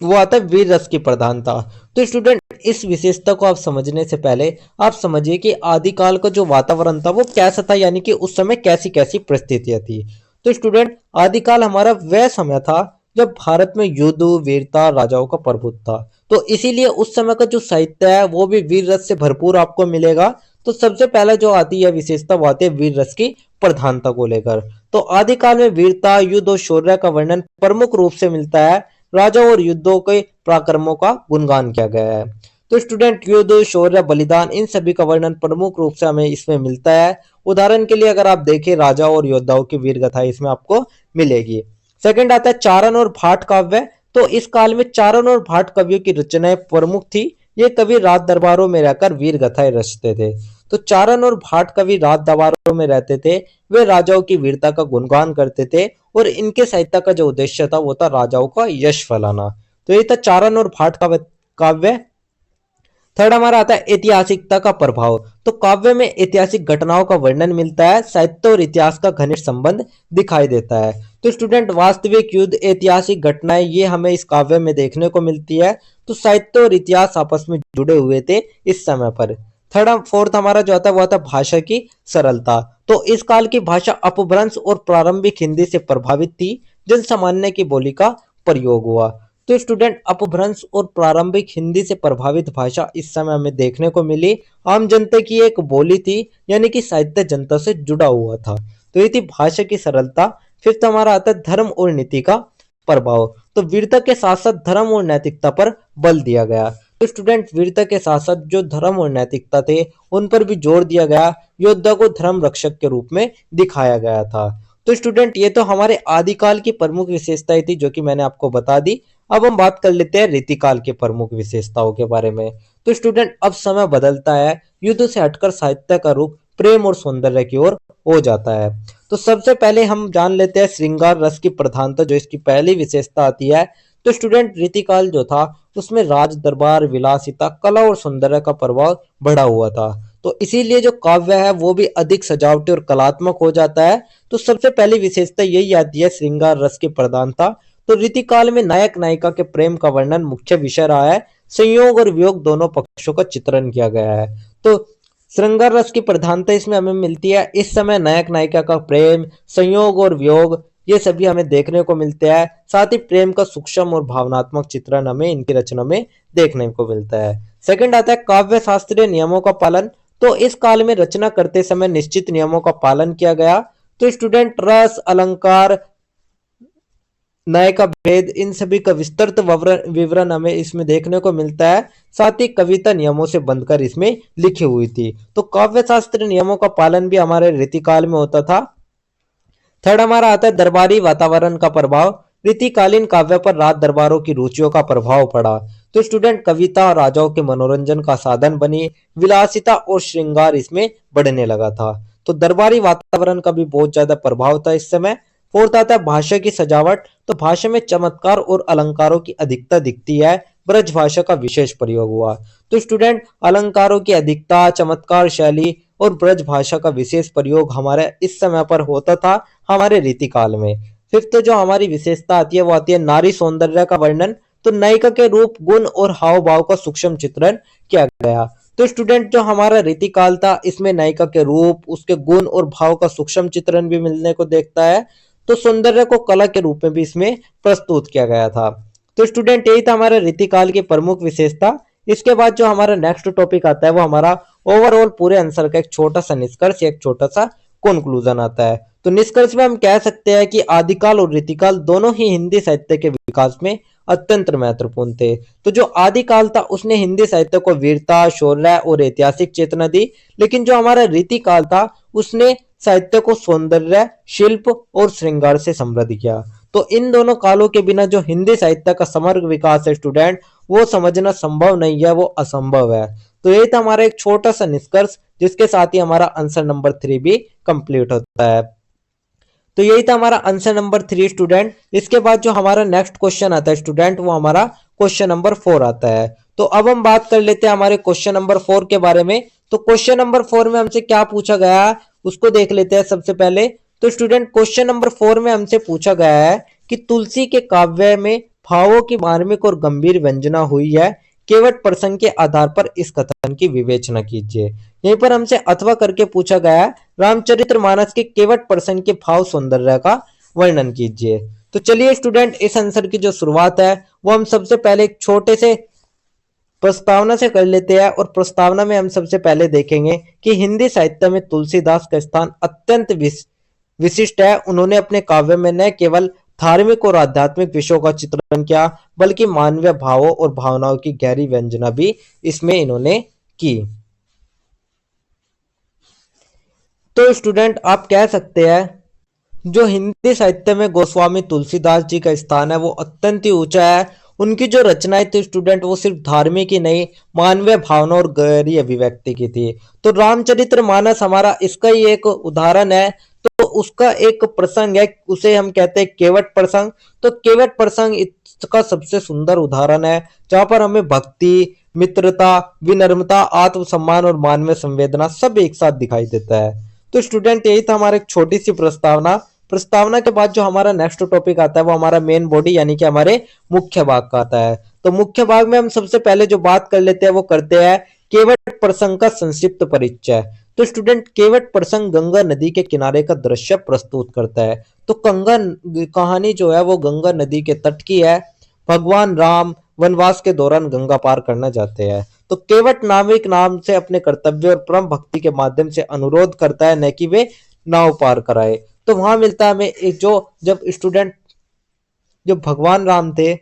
वो आता है वीर रस की प्रधानता। तो स्टूडेंट इस विशेषता को आप समझने से पहले आप समझिए कि आदिकाल का जो वातावरण था वो कैसा था, यानी कि उस समय कैसी कैसी परिस्थितियां थी। तो स्टूडेंट आदिकाल हमारा वह समय था जब भारत में युद्ध, वीरता, राजाओं का प्रभुत्व था। तो इसीलिए उस समय का जो साहित्य है वो भी वीर रस से भरपूर आपको मिलेगा। तो सबसे पहला जो आती है विशेषता वो आती है वीर रस की प्रधानता को लेकर। तो आदिकाल में वीरता, युद्ध और शौर्य का वर्णन प्रमुख रूप से मिलता है। राजाओं और युद्धों के पराक्रमों का गुणगान किया गया है। तो स्टूडेंट युद्ध, शौर्य, बलिदान इन सभी का वर्णन प्रमुख रूप से हमें इसमें मिलता है। उदाहरण के लिए अगर आप देखें राजाओं और योद्धाओं की वीर गाथा इसमें आपको मिलेगी। सेकंड आता है चारण और भाट काव्य। तो इस काल में चारण और भाट कवियों की रचनाएं प्रमुख थी। ये कवि राज दरबारों में रहकर वीर गाथाएं रचते थे। तो चारण और भाट कवि राज दरबारों में रहते थे, वे राजाओं की वीरता का गुणगान करते थे और इनके साहित्य का जो उद्देश्य था वो था राजाओं का यश फैलाना। तो ये था चारण और भाट का काव्य। थर्ड हमारा आता है ऐतिहासिकता का प्रभाव। तो काव्य में ऐतिहासिक घटनाओं का वर्णन मिलता है, साहित्य और इतिहास का घनिष्ठ संबंध दिखाई देता है। तो स्टूडेंट वास्तविक युद्ध, ऐतिहासिक घटनाएं ये हमें इस काव्य में देखने को मिलती है। तो साहित्य और इतिहास आपस में जुड़े हुए थे इस समय पर। फोर्थ हमारा जो आता है वो आता है भाषा की सरलता। तो इस काल की भाषा अपभ्रंश और प्रारंभिक हिंदी से प्रभावित थी, जन सामान्य की बोली का प्रयोग हुआ। तो स्टूडेंट अपभ्रंश और प्रारंभिक हिंदी से प्रभावित भाषा इस समय हमें देखने को मिली। आम जनता की एक बोली थी, यानी कि साहित्य जनता से जुड़ा हुआ था। तो ये थी भाषा की सरलता। फिफ्थ हमारा आता है धर्म और नीति का प्रभाव। तो वीरता के साथ साथ धर्म और नैतिकता पर बल दिया गया। तो स्टूडेंट वीरता के साथ साथ जो धर्म और नैतिकता थे उन पर भी जोर दिया गया। योद्धा को धर्म रक्षक के रूप में दिखाया गया था। तो स्टूडेंट ये तो हमारे आदिकाल की प्रमुख विशेषताएं थी जो कि मैंने आपको बता दी। अब हम बात कर लेते हैं रीतिकाल के प्रमुख विशेषताओं के बारे में। तो स्टूडेंट अब समय बदलता है, युद्ध से हटकर साहित्य का रुख प्रेम और सौंदर्य की ओर हो जाता है। तो सबसे पहले हम जान लेते हैं श्रृंगार रस की प्रधानता, जो इसकी पहली विशेषता आती है। तो स्टूडेंट रीतिकाल जो था उसमें राज दरबार, विलासिता, कला और सौंदर्य का प्रभाव बढ़ा हुआ था। तो इसीलिए जो काव्य है वो भी अधिक सजावटी और कलात्मक हो जाता है। तो सबसे पहली विशेषता यही आती है श्रृंगार रस की प्रधानता। तो रीतिकाल में नायक नायिका के प्रेम का वर्णन मुख्य विषय रहा है। संयोग और वियोग दोनों पक्षों का चित्रण किया गया है। तो श्रृंगार रस की प्रधानता इसमें हमें मिलती है। इस समय नायक नायिका का प्रेम, संयोग और वियोग ये सभी हमें देखने को मिलते हैं। साथ ही प्रेम का सूक्ष्म और भावनात्मक चित्रण हमें इनकी रचना में देखने को मिलता है। सेकंड आता है काव्य शास्त्रीय नियमों का पालन। तो इस काल में रचना करते समय निश्चित नियमों का पालन किया गया। तो स्टूडेंट रस, अलंकार, नय का भेद, इन सभी का विस्तृत विवरण हमें इसमें देखने को मिलता है। साथ ही कविता नियमों से बंधकर इसमें लिखी हुई थी। तो काव्य शास्त्र नियमों का पालन भी हमारे रीतिकाल में होता था। थर्ड हमारा आता है दरबारी वातावरण का प्रभाव। रीतिकालीन काव्य पर राज दरबारों की रुचियों का प्रभाव पड़ा। तो स्टूडेंट कविता राजाओं के मनोरंजन का साधन बनी। विलासिता और श्रृंगार इसमें बढ़ने लगा था। तो दरबारी वातावरण का भी बहुत ज्यादा प्रभाव था इस समय। फोर्थ आता है भाषा की सजावट। तो भाषा में चमत्कार और अलंकारों की अधिकता दिखती है। ब्रज भाषा का विशेष प्रयोग हुआ। तो स्टूडेंट अलंकारों की अधिकता, चमत्कार शैली और ब्रज भाषा का विशेष प्रयोग हमारे इस समय पर होता था, हमारे रीतिकाल में। फिफ्थ जो हमारी विशेषता आती है वो आती है नारी सौंदर्य का वर्णन। तो नायिका के रूप, गुण और हाव भाव का सूक्ष्म चित्रण किया गया। तो स्टूडेंट जो हमारा रीतिकाल था इसमें नायिका के रूप, उसके गुण और भाव का सूक्ष्म चित्रण भी मिलने को देखता है। तो सौंदर्य को कला के रूप में भी इसमें प्रस्तुत किया गया था। तो स्टूडेंट यही था हमारा रीतिकाल की प्रमुख विशेषता। इसके बाद जो हमारा नेक्स्ट टॉपिक आता है वो हमारा ओवरऑल पूरे आंसर का एक छोटा सा निष्कर्ष, एक छोटा सा कंक्लूजन आता है। तो निष्कर्ष में हम कह सकते हैं कि आदिकाल और रीतिकाल दोनों ही हिंदी साहित्य के विकास में अत्यंत महत्वपूर्ण थे। तो जो आदिकाल था उसने हिंदी साहित्य को वीरता, शौर्य और ऐतिहासिक चेतना दी। लेकिन जो हमारा रीतिकाल था उसने साहित्य को सौंदर्य, शिल्प और श्रृंगार से समृद्ध किया। तो इन दोनों कालों के बिना जो हिंदी साहित्य का समग्र विकास है स्टूडेंट, वो समझना संभव नहीं है, वो असंभव है। तो ये था हमारा एक छोटा सा निष्कर्ष, जिसके साथ ही हमारा आंसर नंबर 3 भी कंप्लीट होता है। तो यही था हमारा आंसर नंबर 3 स्टूडेंट। इसके बाद जो हमारा नेक्स्ट क्वेश्चन आता है स्टूडेंट, वो हमारा क्वेश्चन नंबर 4 आता है। तो अब हम बात कर लेते हैं हमारे क्वेश्चन नंबर 4 के बारे में। तो क्वेश्चन नंबर 4 में हमसे क्या पूछा गया है उसको देख लेते हैं सबसे पहले। तो स्टूडेंट क्वेश्चन नंबर 4 में हमसे पूछा गया है कि तुलसी के काव्य में भावों की मार्मिक और गंभीर व्यंजना हुई है, केवट प्रसंग के आधार पर इस कथन की विवेचना कीजिए। यहीं पर हमसे अथवा करके पूछा गया है रामचरितमानस के केवट प्रसंग के भाव सौंदर्य का वर्णन कीजिए। तो चलिए स्टूडेंट, इस आंसर की जो शुरुआत है वो हम सबसे पहले एक छोटे से प्रस्तावना से कर लेते हैं। और प्रस्तावना में हम सबसे पहले देखेंगे कि हिंदी साहित्य में तुलसीदास का स्थान अत्यंत विशिष्ट है। उन्होंने अपने काव्य में न केवल धार्मिक और आध्यात्मिक विषयों का चित्रण किया, बल्कि मानवीय भावों और भावनाओं की गहरी व्यंजना भी इसमें इन्होंने की। तो स्टूडेंट आप कह सकते हैं जो हिंदी साहित्य में गोस्वामी तुलसीदास जी का स्थान है वो अत्यंत ही ऊंचा है। उनकी जो रचनाएं थी स्टूडेंट वो सिर्फ धार्मिक ही नहीं, मानवीय भावना और गहरी अभिव्यक्ति की थी। तो रामचरितमानस हमारा इसका ही एक उदाहरण है। तो उसका एक प्रसंग है, उसे हम कहते हैं केवट प्रसंग। तो केवट प्रसंग इसका सबसे सुंदर उदाहरण है, जहां पर हमें भक्ति, मित्रता, विनम्रता, आत्मसम्मान और मानवीय संवेदना सब एक साथ दिखाई देता है। तो स्टूडेंट यही था हमारा एक छोटी सी प्रस्तावना। प्रस्तावना के बाद जो हमारा नेक्स्ट टॉपिक आता है वो हमारा मेन बॉडी यानी कि हमारे मुख्य भाग का आता है। तो मुख्य भाग में हम सबसे पहले जो बात कर लेते हैं वो करते हैं केवट प्रसंग का संक्षिप्त परिचय। तो स्टूडेंट केवट प्रसंग गंगा नदी के किनारे का दृश्य प्रस्तुत करता है। तो गंगा कहानी जो है वो गंगा नदी के तट की है। भगवान राम वनवास के दौरान गंगा पार करना चाहते हैं। तो केवट नाविक नाम से अपने कर्तव्य और परम भक्ति के माध्यम से अनुरोध करता है, न कि वे नाव पार कराए। तो वहां मिलता है हमें एक जो जब स्टूडेंट जो भगवान राम थे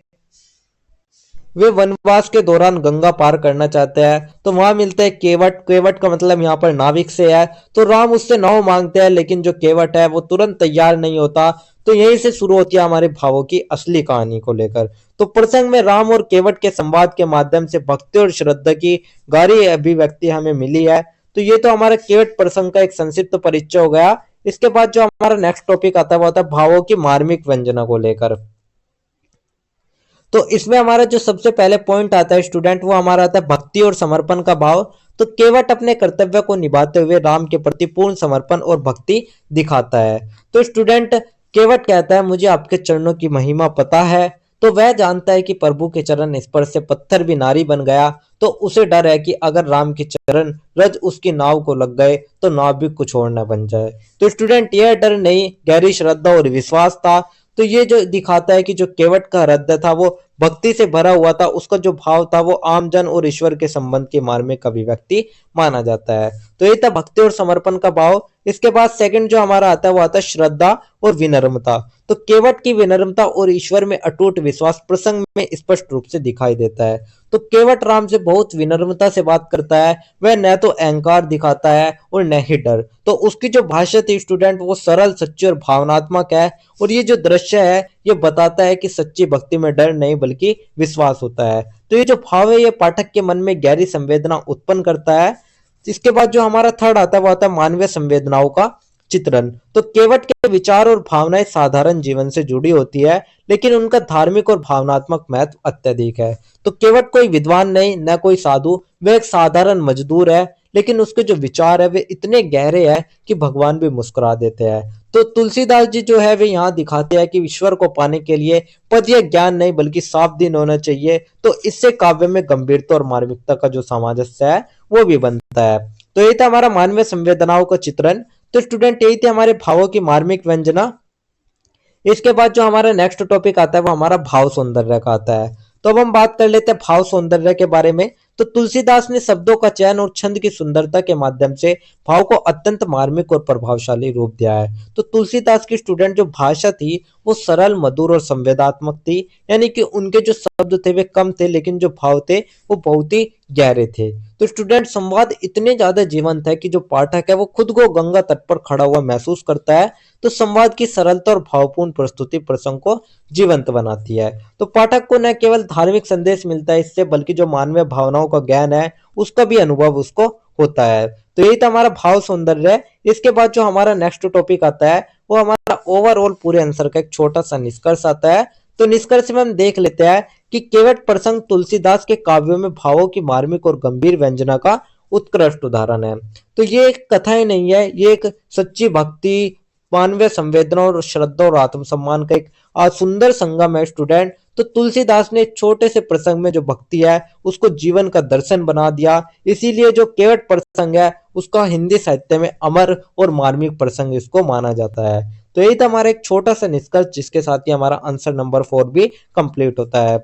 वे वनवास के दौरान गंगा पार करना चाहते हैं, तो वहां मिलता है केवट। केवट का मतलब यहाँ पर नाविक से है। तो राम उससे नाव मांगते हैं, लेकिन जो केवट है वो तुरंत तैयार नहीं होता। तो यहीं से शुरू होती है हमारे भावों की असली कहानी को लेकर। तो प्रसंग में राम और केवट के संवाद के माध्यम से भक्ति और श्रद्धा की गहरी अभिव्यक्ति हमें मिली है। तो ये तो हमारा केवट प्रसंग का एक संक्षिप्त परिचय हो गया। इसके बाद जो हमारा नेक्स्ट टॉपिक आता है वो आता है भावों की मार्मिक व्यंजना को लेकर। तो इसमें हमारा जो सबसे पहले पॉइंट आता है स्टूडेंट वो हमारा आता है भक्ति और समर्पण का भाव। तो केवट अपने कर्तव्य को निभाते हुए राम के प्रति पूर्ण समर्पण और भक्ति दिखाता है। तो स्टूडेंट केवट कहता है मुझे आपके चरणों की महिमा पता है। तो वह जानता है कि प्रभु के चरण स्पर्श से पत्थर भी नारी बन गया। तो तो उसे डर है कि अगर राम के चरण रज उसकी नाव को लग गए तो नाव भी कुछ और न बन जाए। तो स्टूडेंट यह डर नहीं, गहरी श्रद्धा और विश्वास था। तो ये जो दिखाता है कि जो केवट का हृदय था वो भक्ति से भरा हुआ था, उसका जो भाव था वो आमजन और ईश्वर के संबंध के मार्मिक अभिव्यक्ति माना जाता है। तो ये था भक्ति और समर्पण का भाव। इसके बाद सेकंड जो हमारा आता है वो आता है श्रद्धा और विनम्रता। तो केवट की विनम्रता और ईश्वर में अटूट विश्वास प्रसंग में स्पष्ट रूप से दिखाई देता है। तो केवट राम से बहुत विनम्रता से बात करता है, वह न तो अहंकार दिखाता है और न ही डर। तो उसकी जो भाषा थी स्टूडेंट वो सरल, सच्ची और भावनात्मक है। और ये जो दृश्य है ये बताता है कि सच्ची भक्ति में डर नहीं बल्कि विश्वास होता है। तो ये जो भाव है ये पाठक के मन में गहरी संवेदना उत्पन्न करता है। इसके बाद जो हमारा थर्ड आता है वो आता है मानवीय संवेदनाओं का चित्रण। तो केवट के विचार और भावनाएं साधारण जीवन से जुड़ी होती है, लेकिन उनका धार्मिक और भावनात्मक महत्व अत्यधिक है। तो केवट कोई विद्वान नहीं, न कोई साधु, वह एक साधारण मजदूर है, लेकिन उसके जो विचार है वे इतने गहरे हैं कि भगवान भी मुस्कुरा देते हैं। तो तुलसीदास जी जो है वे यहाँ दिखाते हैं कि ईश्वर को पाने के लिए पद या ज्ञान नहीं बल्कि साफ दिन होना चाहिए। तो इससे काव्य में गंभीरता और मार्मिकता का जो सामंजस्य है वो भी बनता है। तो ये था हमारा मानवीय संवेदनाओं का चित्रण। तो स्टूडेंट यही थे हमारे भावों की मार्मिक व्यंजना। इसके बाद जो हमारा नेक्स्ट टॉपिक आता है वो हमारा भाव सौंदर्य का आता है। तो अब हम बात कर लेते हैं भाव सौंदर्य के बारे में। तो तुलसीदास ने शब्दों का चयन और छंद की सुंदरता के माध्यम से भाव को अत्यंत मार्मिक और प्रभावशाली रूप दिया है। तो तुलसीदास की स्टूडेंट जो भाषा थी वो सरल, मधुर और संवेदात्मक थी, यानी कि उनके जो शब्द थे वे कम थे लेकिन जो भाव थे वो बहुत ही गहरे थे। तो स्टूडेंट संवाद इतने ज्यादा जीवंत है कि जो पाठक है वो खुद को गंगा तट पर खड़ा हुआ महसूस करता है। तो संवाद की सरलता और भावपूर्ण प्रस्तुति प्रसंग को जीवंत बनाती है। तो पाठक को न केवल धार्मिक संदेश मिलता है इससे, बल्कि जो मानवीय भावनाओं का ज्ञान है उसका भी अनुभव उसको होता है। तो यही था हमारा भाव सौंदर्य है। इसके बाद जो हमारा नेक्स्ट टॉपिक आता है वो हमारा ओवरऑल पूरे आंसर का एक छोटा सा निष्कर्ष आता है। तो निष्कर्ष में हम देख लेते हैं कि केवट प्रसंग तुलसीदास के काव्यों में भावों की मार्मिक और गंभीर व्यंजना का उत्कृष्ट उदाहरण है। तो ये एक कथाएं नहीं है, ये एक सच्ची भक्ति, मानवीय संवेदना और श्रद्धा और आत्मसम्मान का एक सुंदर संगम है स्टूडेंट। तो तुलसीदास ने छोटे से प्रसंग में जो भक्ति है उसको जीवन का दर्शन बना दिया। इसीलिए जो केवट प्रसंग है उसका हिंदी साहित्य में अमर और मार्मिक प्रसंग इसको माना जाता है। तो यही था हमारा एक छोटा सा निष्कर्ष, जिसके साथ ही हमारा आंसर नंबर 4 भी कंप्लीट होता है।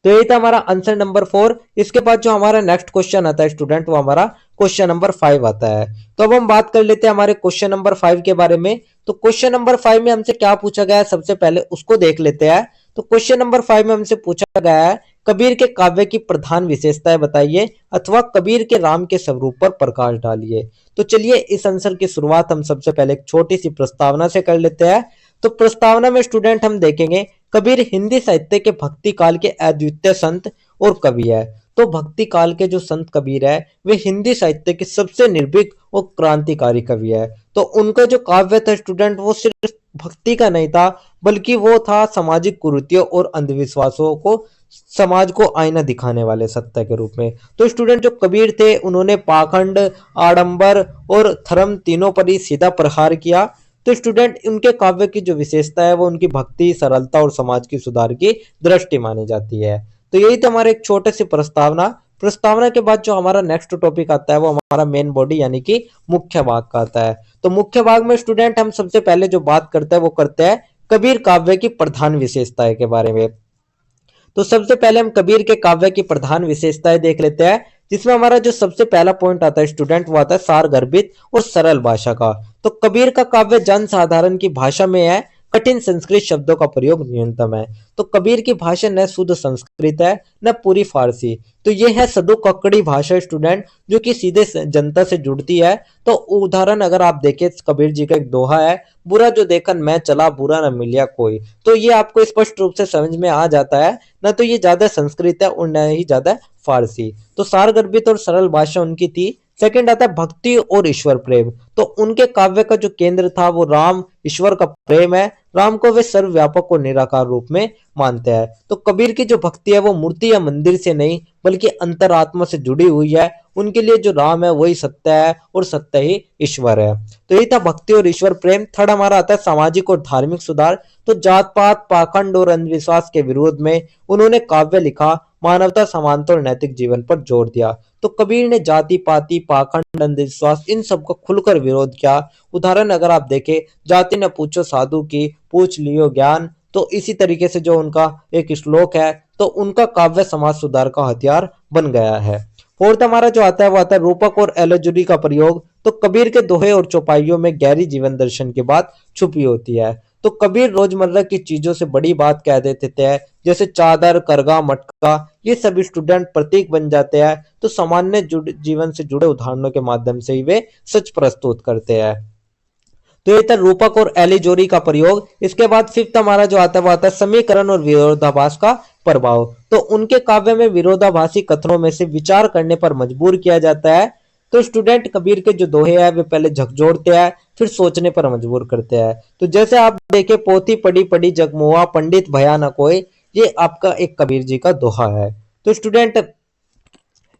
तो यही था हमारा आंसर नंबर 4। इसके बाद जो हमारा नेक्स्ट क्वेश्चन आता है स्टूडेंट वो हमारा क्वेश्चन नंबर 5 आता है। तो अब हम बात कर लेते हैं हमारे क्वेश्चन नंबर 5 के बारे में। तो क्वेश्चन नंबर 5 में हमसे क्या पूछा गया है सबसे पहले उसको देख लेते हैं। तो क्वेश्चन नंबर 5 में हमसे पूछा गया है कबीर के काव्य की प्रधान विशेषताएं बताइए अथवा कबीर के राम के स्वरूप पर प्रकाश डालिए। तो चलिए इस आंसर की शुरुआत हम सबसे पहले एक छोटी सी प्रस्तावना से कर लेते हैं। तो प्रस्तावना में स्टूडेंट हम देखेंगे कबीर हिंदी साहित्य के भक्ति काल के अद्वितीय संत और कवि है। तो भक्ति काल के जो संत कबीर है वे हिंदी साहित्य के सबसे निर्भीक और क्रांतिकारी कवि है। तो उनका जो काव्य था स्टूडेंट वो सिर्फ भक्ति का नहीं था, बल्कि वो था सामाजिक कुरीतियों और अंधविश्वासों को समाज को आईना दिखाने वाले सत्य के रूप में। तो स्टूडेंट जो कबीर थे उन्होंने पाखंड, आडंबर और धर्म तीनों पर ही सीधा प्रहार किया। तो स्टूडेंट उनके काव्य की जो विशेषता है वो उनकी भक्ति, सरलता और समाज की सुधार की दृष्टि मानी जाती है। तो यही तो हमारे एक छोटे सी प्रस्तावना। प्रस्तावना के बाद जो हमारा नेक्स्ट टॉपिक आता है वो हमारा मेन बॉडी यानी कि मुख्य भाग का आता है। तो मुख्य भाग में स्टूडेंट हम सबसे पहले जो बात करते हैं वो करते हैं कबीर काव्य की प्रधान विशेषताएं के बारे में। तो सबसे पहले हम कबीर के काव्य की प्रधान विशेषताएं देख लेते हैं, जिसमें हमारा जो सबसे पहला पॉइंट आता है स्टूडेंट वो आता है सारगर्भित और सरल भाषा का। तो कबीर का काव्य जन साधारण की भाषा में है, कठिन संस्कृत शब्दों का प्रयोग न्यूनतम है। तो कबीर की भाषा न शुद्ध संस्कृत है न पूरी फारसी, तो ये है सदो ककड़ी भाषा स्टूडेंट, जो कि सीधे जनता से जुड़ती है। तो उदाहरण अगर आप देखें कबीर जी का एक दोहा है, बुरा जो देखन मैं चला बुरा न मिलिया कोई। तो ये आपको स्पष्ट रूप से समझ में आ जाता है, न तो ये ज्यादा संस्कृत है और न ही ज्यादा फारसी। तो सारगर्भित और सरल भाषा उनकी थी। सेकंड आता है भक्ति और ईश्वर प्रेम। तो उनके काव्य का जो केंद्र था वो राम ईश्वर का प्रेम है। राम को वे सर्वव्यापक और निराकार रूप में मानते हैं। तो कबीर की जो भक्ति है वो मूर्ति या मंदिर से नहीं बल्कि अंतरात्मा से जुड़ी हुई है। उनके लिए जो राम है वही सत्य है और सत्य ही ईश्वर है। तो यही था भक्ति और ईश्वर प्रेम। थर्ड हमारा आता है सामाजिक और धार्मिक सुधार। तो जात पात, पाखंड और अंधविश्वास के विरोध में उन्होंने काव्य लिखा मानवता, समानता और नैतिक जीवन पर जोर दिया। तो कबीर ने जाति पाति पाखंड अंधविश्वास इन सब का खुलकर विरोध किया। उदाहरण अगर आप देखें, जाति न पूछो साधु की, पूछ लियो ज्ञान। तो इसी तरीके से जो उनका एक श्लोक है, तो उनका काव्य समाज सुधार का हथियार बन गया है। फोर्थ हमारा जो आता है वो आता है रूपक और एलेजरी का प्रयोग। तो कबीर के दोहे और चौपाइयों में गहरी जीवन दर्शन की बात छुपी होती है। तो कबीर रोजमर्रा की चीजों से बड़ी बात कह देते थे, जैसे चादर, करगा, मटका, ये सभी स्टूडेंट प्रतीक बन जाते हैं। तो सामान्य जीवन से जुड़े उदाहरणों के माध्यम से ही वे सच प्रस्तुत करते हैं। तो ये था रूपक और एलिजोरी का प्रयोग। इसके बाद फिफ्थ हमारा जो आता है वो आता है समीकरण और विरोधाभास का प्रभाव। तो उनके काव्य में विरोधाभासी कथनों में से विचार करने पर मजबूर किया जाता है। तो स्टूडेंट कबीर के जो दोहे हैं वे पहले झकझोरते हैं, फिर सोचने पर मजबूर करते हैं। तो जैसे आप देखें, पोथी पढ़ी पढ़ी जगमुआ, पंडित भया न कोई, ये आपका एक कबीर जी का दोहा है। तो स्टूडेंट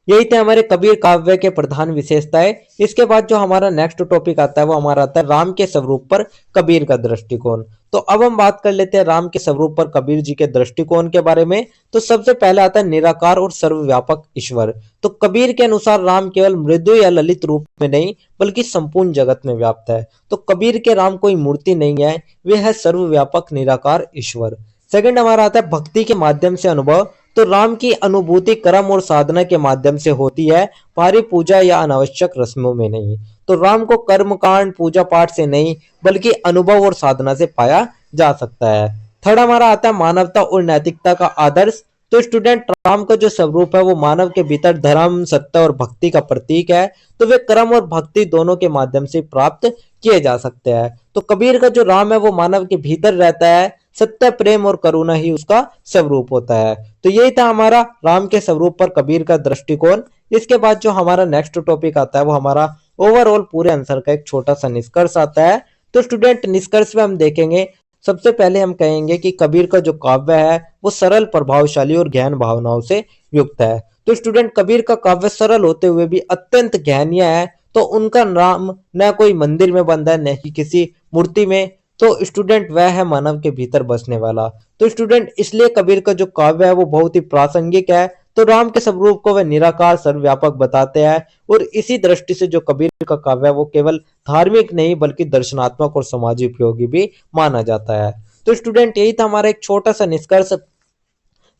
यही थे हमारे कबीर काव्य के प्रधान विशेषताएं। इसके बाद जो हमारा नेक्स्ट टॉपिक आता है वो हमारा आता है राम के स्वरूप पर कबीर का दृष्टिकोण। तो अब हम बात कर लेते हैं राम के स्वरूप पर कबीर जी के दृष्टिकोण के बारे में। तो सबसे पहले आता है निराकार और सर्वव्यापक ईश्वर। तो कबीर के अनुसार राम केवल मृदु या ललित रूप में नहीं बल्कि संपूर्ण जगत में व्याप्त है। तो कबीर के राम कोई मूर्ति नहीं है, वे है सर्वव्यापक निराकार ईश्वर। सेकंड हमारा आता है भक्ति के माध्यम से अनुभव। तो राम की अनुभूति कर्म और साधना के माध्यम से होती है, भारी पूजा या अनावश्यक रस्मों में नहीं। तो राम को कर्म कांड पूजा पाठ से नहीं बल्कि अनुभव और साधना से पाया जा सकता है। थर्ड हमारा आता है मानवता और नैतिकता का आदर्श। तो स्टूडेंट राम का जो स्वरूप है वो मानव के भीतर धर्म, सत्य और भक्ति का प्रतीक है। तो वे कर्म और भक्ति दोनों के माध्यम से प्राप्त किए जा सकते हैं। तो कबीर का जो राम है वो मानव के भीतर रहता है, सत्य, प्रेम और करुणा ही उसका स्वरूप होता है। तो यही था हमारा राम के स्वरूप पर कबीर का दृष्टिकोण। इसके बाद जो हमारा नेक्स्ट टॉपिक आता है वो हमारा ओवरऑल पूरे आंसर का एक छोटा सा निष्कर्ष आता है। तो स्टूडेंट निष्कर्ष में हम देखेंगे, सबसे पहले हम कहेंगे कि कबीर का जो काव्य है वो सरल, प्रभावशाली और गहन भावनाओं से युक्त है। तो स्टूडेंट कबीर का काव्य सरल होते हुए भी अत्यंत गहनीय है। तो उनका नाम न कोई मंदिर में बंधा है, न ही किसी मूर्ति में। तो स्टूडेंट वह है मानव के भीतर बसने वाला। तो स्टूडेंट इसलिए कबीर का जो काव्य है वो बहुत ही प्रासंगिक है। तो राम के स्वरूप को वह निराकार, सर्वव्यापक बताते हैं। और इसी दृष्टि से जो कबीर का काव्य है वो केवल धार्मिक नहीं बल्कि दर्शनात्मक और समाज उपयोगी भी माना जाता है। तो स्टूडेंट यही था हमारा एक छोटा सा निष्कर्ष,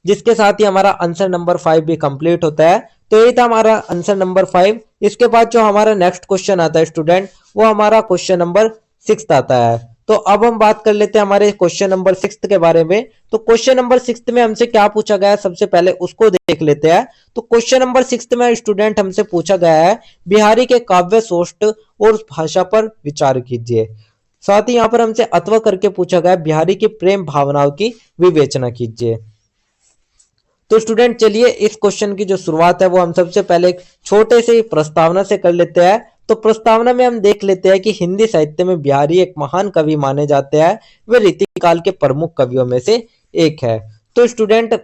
जिसके साथ ही हमारा आंसर नंबर 5 भी कंप्लीट होता है। तो यही था हमारा आंसर नंबर 5। इसके बाद जो हमारा नेक्स्ट क्वेश्चन आता है स्टूडेंट, वो हमारा क्वेश्चन नंबर 6 आता है। तो अब हम बात कर लेते हैं हमारे क्वेश्चन नंबर 6 के बारे में। तो क्वेश्चन नंबर 6 में हमसे क्या पूछा गया है, सबसे पहले उसको देख लेते हैं। तो क्वेश्चन नंबर 6 में स्टूडेंट हमसे पूछा गया है, बिहारी के काव्य सोष्ट और भाषा पर विचार कीजिए। साथ ही यहाँ पर हमसे अथवा करके पूछा गया है, बिहारी की प्रेम भावनाओं की विवेचना कीजिए। तो स्टूडेंट चलिए इस क्वेश्चन की जो शुरुआत है वो हम सबसे पहले एक छोटे से प्रस्तावना से कर लेते हैं। तो प्रस्तावना में हम देख लेते हैं कि हिंदी साहित्य में बिहारी एक महान कवि माने जाते हैं, वे रीतिकाल के प्रमुख कवियों में से एक है। तो स्टूडेंट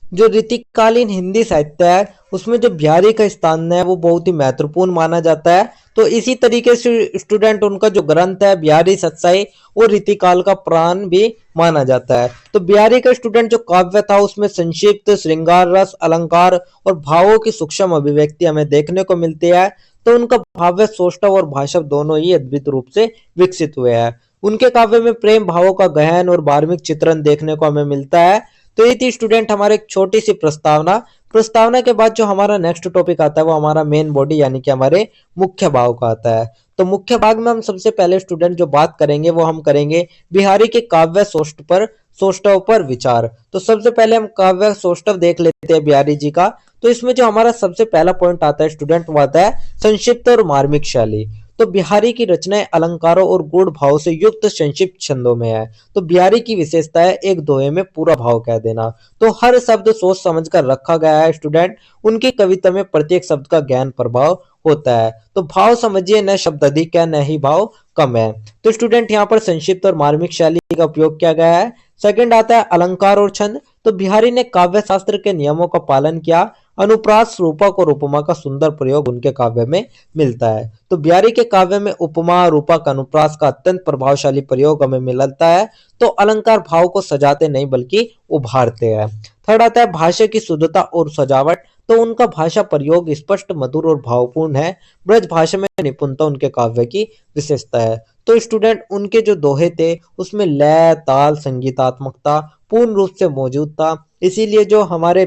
जो रीतिकालीन हिंदी साहित्य है उसमें जो बिहारी का स्थान है वो बहुत ही महत्वपूर्ण माना जाता है। तो इसी तरीके से स्टूडेंट उनका जो ग्रंथ है बिहारी सत्साई वो रीतिकाल का प्राण भी माना जाता है। तो बिहारी का स्टूडेंट जो काव्य था उसमें संक्षिप्त, श्रृंगार रस, अलंकार और भावों की सूक्ष्म अभिव्यक्ति हमें देखने को मिलती है। तो उनका भाव्य, सौष्ठव और भाषव दोनों ही अद्भुत रूप से विकसित हुए हैं। उनके काव्य में प्रेम भावों का गहन और मार्मिक चित्रण देखने को हमें मिलता है। तो ये थी स्टूडेंट हमारे एक छोटी सी प्रस्तावना। प्रस्तावना के बाद जो हमारा नेक्स्ट टॉपिक आता है वो हमारा मेन बॉडी यानी कि हमारे मुख्य भाव का आता है। तो मुख्य भाग में हम सबसे पहले स्टूडेंट जो बात करेंगे वो हम करेंगे बिहारी के काव्य सौष्ठव पर विचार। तो सबसे पहले हम काव्य सौष्ठव देख लेते हैं बिहारी जी का। तो इसमें जो हमारा सबसे पहला पॉइंट आता है स्टूडेंट वो आता है संक्षिप्त और मार्मिक शैली। तो बिहारी की रचनाएं अलंकारों और गूढ़ भाव से युक्त संक्षिप्त छंदों में है। तो बिहारी की विशेषता है एक दोहे में पूरा भाव कह देना। तो हर शब्द सोच समझ कर रखा गया है स्टूडेंट। उनकी कविता में प्रत्येक शब्द का ज्ञान प्रभाव होता है। तो भाव समझिए, न शब्द अधिक है न ही भाव कम है। तो स्टूडेंट यहाँ पर संक्षिप्त और मार्मिक शैली का उपयोग किया गया है। सेकंड आता है अलंकार और छंद। तो बिहारी ने काव्य शास्त्र के नियमों का पालन किया। अनुप्रास, रूपक और उपमा का सुंदर प्रयोग उनके काव्य में मिलता है। तो बिहारी के काव्य में उपमा, रूपक, अनुप्रास का अत्यंत प्रभावशाली प्रयोग हमें मिलता है। तो अलंकार भाव को सजाते नहीं बल्कि उभारते हैं। थर्ड आता है भाषा की शुद्धता और सजावट। तो उनका भाषा प्रयोग स्पष्ट, मधुर और भावपूर्ण है। ब्रज भाषा में निपुणता उनके काव्य की विशेषता है। तो स्टूडेंट उनके जो दोहे थे उसमें लय, ताल, संगीतात्मकता पूर्ण रूप से मौजूद था। इसीलिए जो हमारे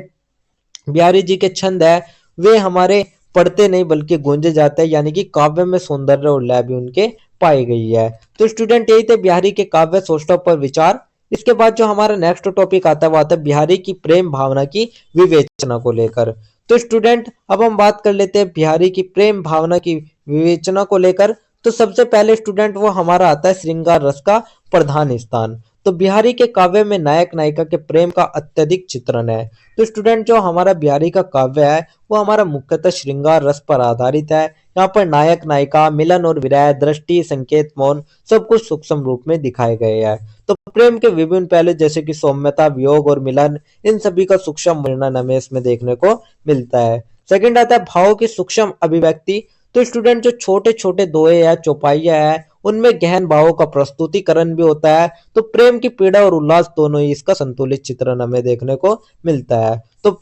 बिहारी जी के छंद है वे हमारे पढ़ते नहीं बल्कि गूंजे जाते हैं, यानी कि काव्य में सौंदर्य और लय भी उनके पाई गई है। तो स्टूडेंट यही थे बिहारी के काव्य सौष्ठव पर विचार। इसके बाद जो हमारा नेक्स्ट टॉपिक आता है वो आता है बिहारी की प्रेम भावना की विवेचना को लेकर। तो स्टूडेंट अब हम बात कर लेते हैं बिहारी की प्रेम भावना की विवेचना को लेकर। तो सबसे पहले स्टूडेंट वो हमारा आता है श्रृंगार रस का प्रधान स्थान। तो बिहारी के काव्य में नायक नायिका के प्रेम का अत्यधिक चित्रण है। तो स्टूडेंट जो हमारा बिहारी का काव्य है वो हमारा मुख्यतः श्रृंगार रस पर आधारित है। यहाँ पर नायक नायिका, मिलन और विरह, दृष्टि, संकेत, मौन सब कुछ सूक्ष्म रूप में दिखाए गए हैं। तो प्रेम के विभिन्न पहलू जैसे कि सौम्यता, वियोग और मिलन, इन सभी का सूक्ष्म वर्णन हमें इसमें देखने को मिलता है। सेकंड आता है भाव की सूक्ष्म अभिव्यक्ति। तो स्टूडेंट जो छोटे छोटे दोहे या चौपाइयां है उनमें गहन भावों का प्रस्तुतिकरण भी होता है। तो प्रेम की पीड़ा और उल्लास दोनों ही इसका संतुलित चित्रण हमें देखने को मिलता है। तो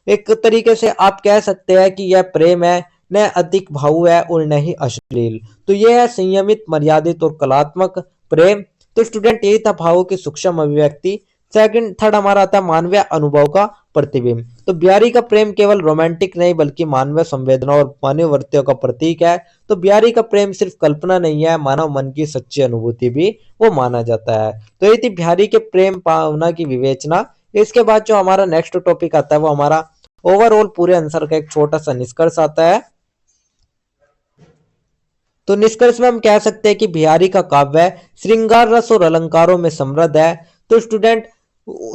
एक तरीके से आप कह सकते हैं कि यह प्रेम है, न अधिक भावु है और न ही अश्लील। तो यह है संयमित, मर्यादित और कलात्मक प्रेम। तो स्टूडेंट यही था भावों की सूक्ष्म अभिव्यक्ति। सेकंड थर्ड हमारा आता है मानवीय अनुभव का प्रतिबिंब। तो बिहारी का प्रेम केवल रोमांटिक नहीं बल्कि मानवीय संवेदना और मानवीय वृत्तियों का प्रतीक है। तो बिहारी का प्रेम सिर्फ कल्पना नहीं है, मानव मन की सच्ची अनुभूति भी वो माना जाता है। तो ये थी बिहारी के प्रेम भावना की विवेचना। इसके बाद जो हमारा नेक्स्ट टॉपिक आता है वो हमारा ओवरऑल पूरे आंसर का एक छोटा सा निष्कर्ष आता है। तो निष्कर्ष में हम कह सकते हैं कि बिहारी का काव्य श्रृंगार रस और अलंकारों में समृद्ध है। तो स्टूडेंट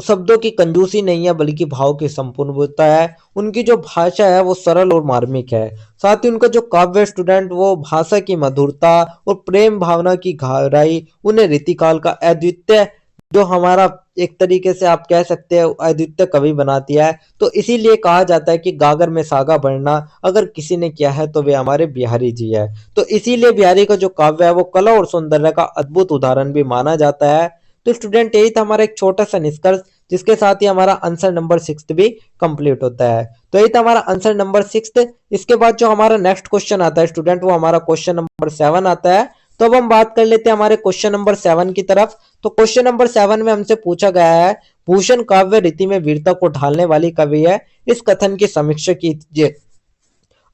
शब्दों की कंजूसी नहीं है बल्कि भाव की संपूर्णता है। उनकी जो भाषा है वो सरल और मार्मिक है। साथ ही उनका जो काव्य स्टूडेंट वो भाषा की मधुरता और प्रेम भावना की गहराई उन्हें रीतिकाल का अद्वितीय जो हमारा एक तरीके से आप कह सकते हैं अद्वितीय कवि बनाती है। तो इसीलिए कहा जाता है कि गागर में सागा बढ़ना अगर किसी ने किया है तो वे हमारे बिहारी जी है। तो इसीलिए बिहारी का जो काव्य है वो कला और सौंदर्य का अद्भुत उदाहरण भी माना जाता है। तो स्टूडेंट यही था हमारा एक छोटा सा निष्कर्ष, जिसके साथ ही हमारा आंसर नंबर 6 भी कंप्लीट होता है। तो यही था हमारा आंसर नंबर 6। इसके बाद जो हमारा नेक्स्ट क्वेश्चन आता है स्टूडेंट वो हमारा क्वेश्चन नंबर 7 आता है। तो अब हम बात कर लेते हैं हमारे क्वेश्चन नंबर 7 की तरफ। तो क्वेश्चन नंबर 7 में हमसे पूछा गया है भूषण काव्य रीति में वीरता को ढालने वाली कवि है, इस कथन की समीक्षा कीजिए।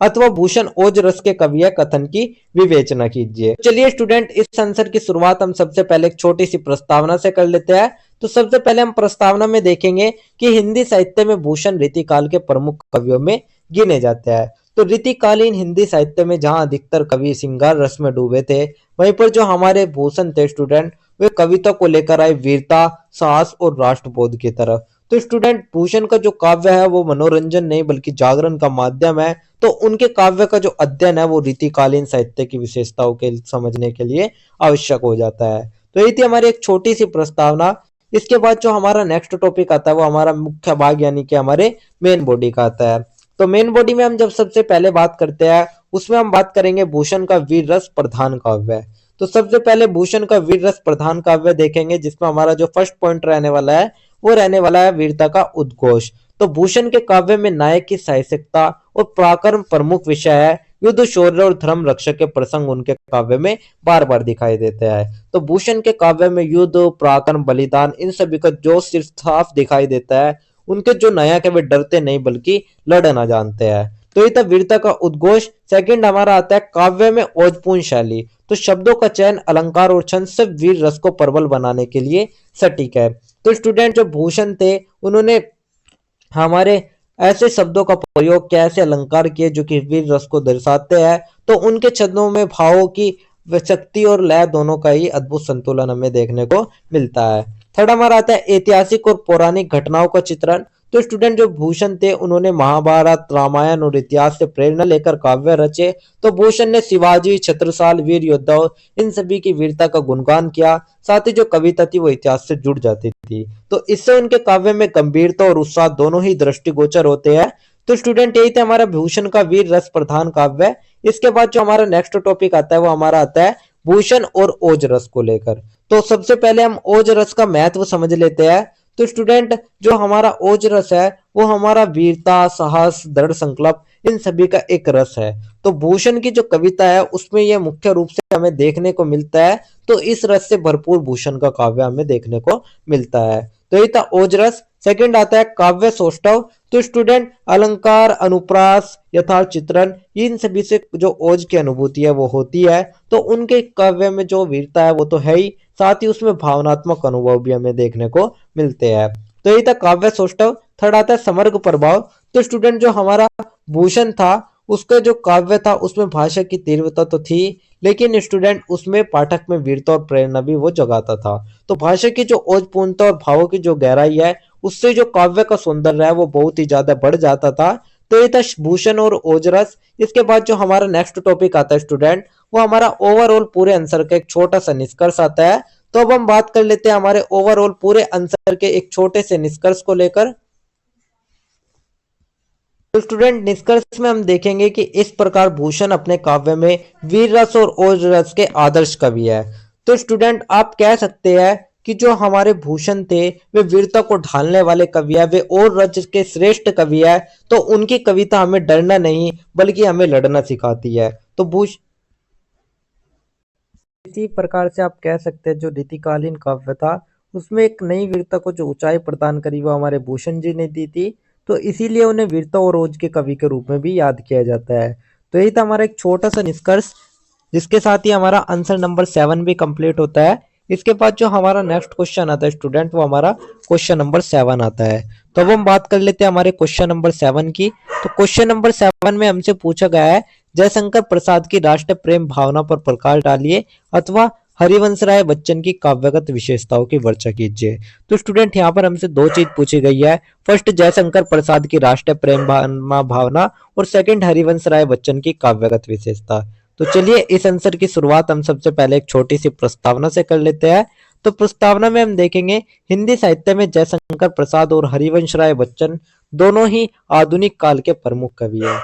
अथवा भूषण ओज रस के कवि है, कथन की विवेचना कीजिए। चलिए स्टूडेंट इस आंसर की शुरुआत हम सबसे पहले एक छोटी सी प्रस्तावना से कर लेते हैं। तो सबसे पहले हम प्रस्तावना में देखेंगे कि हिंदी साहित्य में भूषण रीतिकाल के प्रमुख कवियों में गिने जाते हैं। तो रीतिकालीन हिंदी साहित्य में जहां अधिकतर कवि श्रृंगार रस में डूबे थे, वहीं पर जो हमारे भूषण थे स्टूडेंट वे कविता को लेकर आए वीरता, साहस और राष्ट्रबोध की तरफ। तो स्टूडेंट भूषण का जो काव्य है वो मनोरंजन नहीं बल्कि जागरण का माध्यम है। तो उनके काव्य का जो अध्ययन है वो रीतिकालीन साहित्य की विशेषताओं के समझने के लिए आवश्यक हो जाता है। तो ये थी हमारी एक छोटी सी प्रस्तावना। इसके बाद जो हमारा नेक्स्ट टॉपिक आता है वो हमारा मुख्य भाग यानी कि हमारे मेन बॉडी का आता है। तो मेन बॉडी में हम जब सबसे पहले बात करते हैं उसमें हम बात करेंगे भूषण का वीर रस प्रधान काव्य। तो सबसे पहले भूषण का वीर रस प्रधान काव्य देखेंगे, जिसमें हमारा जो फर्स्ट पॉइंट रहने वाला है वो रहने वाला है वीरता का उद्घोष। तो भूषण के काव्य में नायक की साहसिकता और पराक्रम प्रमुख विषय है। युद्ध, शौर्य और धर्म रक्षक के प्रसंग उनके काव्य में बार बार दिखाई देते हैं। तो भूषण के काव्य में युद्ध, पराक्रम, बलिदान इन सभी का जोश सिर्फ साफ दिखाई देता है। उनके जो नायक है वे डरते नहीं बल्कि लड़ना जानते हैं। तो ये था वीरता का उद्घोष। सेकंड हमारा आता है काव्य में ओजपूर्ण शैली। तो शब्दों का चयन, अलंकार और छंद सब वीर रस को प्रबल बनाने के लिए सटीक है। तो स्टूडेंट जो भूषण थे उन्होंने हमारे ऐसे शब्दों का प्रयोग किया, ऐसे अलंकार किए जो कि वीर रस को दर्शाते हैं। तो उनके छंदों में भावों की शक्ति और लय दोनों का ही अद्भुत संतुलन हमें देखने को मिलता है। थर्ड हमारा आता है ऐतिहासिक और पौराणिक घटनाओं का चित्रण। तो स्टूडेंट जो भूषण थे उन्होंने महाभारत, रामायण और इतिहास से प्रेरणा लेकर काव्य रचे। तो भूषण ने शिवाजी, छत्रसाल, वीर योद्धाओं इन सभी की वीरता का गुणगान किया। साथ ही जो कविता थी वो इतिहास से जुड़ जाती थी। तो इससे उनके काव्य में गंभीरता और उत्साह दोनों ही दृष्टिगोचर होते हैं। तो स्टूडेंट यही था हमारा भूषण का वीर रस प्रधान काव्य। इसके बाद जो हमारा नेक्स्ट टॉपिक आता है वो हमारा आता है भूषण और ओज रस को लेकर। तो सबसे पहले हम ओज रस का महत्व समझ लेते हैं। तो स्टूडेंट जो हमारा ओज रस है वो हमारा वीरता, साहस, दृढ़ संकल्प, इन सभी का एक रस है। तो भूषण की जो कविता है उसमें यह मुख्य रूप से हमें देखने को मिलता है। तो इस रस से भरपूर भूषण का काव्य हमें देखने को मिलता है। तो ये था ओज रस। सेकंड आता है काव्य सौष्ठव। तो स्टूडेंट अलंकार, अनुप्रास, यथार्थ चित्रण, इन सभी से जो ओज की अनुभूति है वो होती है। तो उनके काव्य में जो वीरता है वो तो है ही, साथ ही उसमें भावनात्मक अनुभव भी हमें देखने को मिलते हैं। तो ये था काव्य सौष्ठव। थर्ड आता है समग्र प्रभाव। तो स्टूडेंट जो हमारा भूषण था उसका जो काव्य था उसमें भाषा की तीव्रता तो थी, लेकिन स्टूडेंट उसमें पाठक में वीरता और प्रेरणा भी वो जगाता था। तो भाषा की जो ओजपूर्णता और भावों की जो गहराई है उससे जो काव्य का सौंदर्य है वो बहुत ही ज्यादा बढ़ जाता था। तो ये था भूषण और ओजरस। इसके बाद जो हमारा नेक्स्ट टॉपिक आता है स्टूडेंट वो हमारा ओवरऑल पूरे आंसर का एक छोटा सा निष्कर्ष आता है। तो अब हम बात कर लेते हैं हमारे ओवरऑल पूरे आंसर के एक छोटे से निष्कर्ष को लेकर। तो स्टूडेंट निष्कर्ष में हम देखेंगे कि इस प्रकार भूषण अपने काव्य में वीर रस और ओज रस के आदर्श कवि है। तो स्टूडेंट आप कह सकते हैं कि जो हमारे भूषण थे वे वीरता को ढालने वाले कवि है, वे और रस के श्रेष्ठ कवि है। तो उनकी कविता हमें डरना नहीं बल्कि हमें लड़ना सिखाती है। तो इसी प्रकार से आप कह सकते हैं जो रीतिकालीन काव्य था उसमें एक नई वीरता को जो ऊंचाई प्रदान करी वो हमारे भूषण जी ने दी थी। तो इसीलिए उन्हें वीरता और ओज के कवि के रूप में भी याद किया जाता है। तो यही था हमारा एक छोटा सा निष्कर्ष, जिसके साथ ही हमारा आंसर नंबर 7 भी कंप्लीट होता है। इसके बाद जो हमारा नेक्स्ट क्वेश्चन आता है स्टूडेंट वो हमारा क्वेश्चन नंबर 7 आता है। तो अब हम बात कर लेते हैं हमारे क्वेश्चन नंबर 7 की। तो क्वेश्चन नंबर 7 में हमसे पूछा गया है जयशंकर प्रसाद की राष्ट्र प्रेम भावना पर प्रकाश डालिए अथवा हरिवंश राय बच्चन की काव्यगत विशेषताओं की वर्चा कीजिए। तो स्टूडेंट यहाँ पर हमसे दो चीज पूछी गई है। फर्स्ट जयशंकर प्रसाद की राष्ट्र प्रेम भावना और सेकंड हरिवंश राय बच्चन की काव्यगत विशेषता। तो चलिए इस आंसर की शुरुआत हम सबसे पहले एक छोटी सी प्रस्तावना से कर लेते हैं। तो प्रस्तावना में हम देखेंगे हिंदी साहित्य में जयशंकर प्रसाद और हरिवंश राय बच्चन दोनों ही आधुनिक काल के प्रमुख कवि हैं।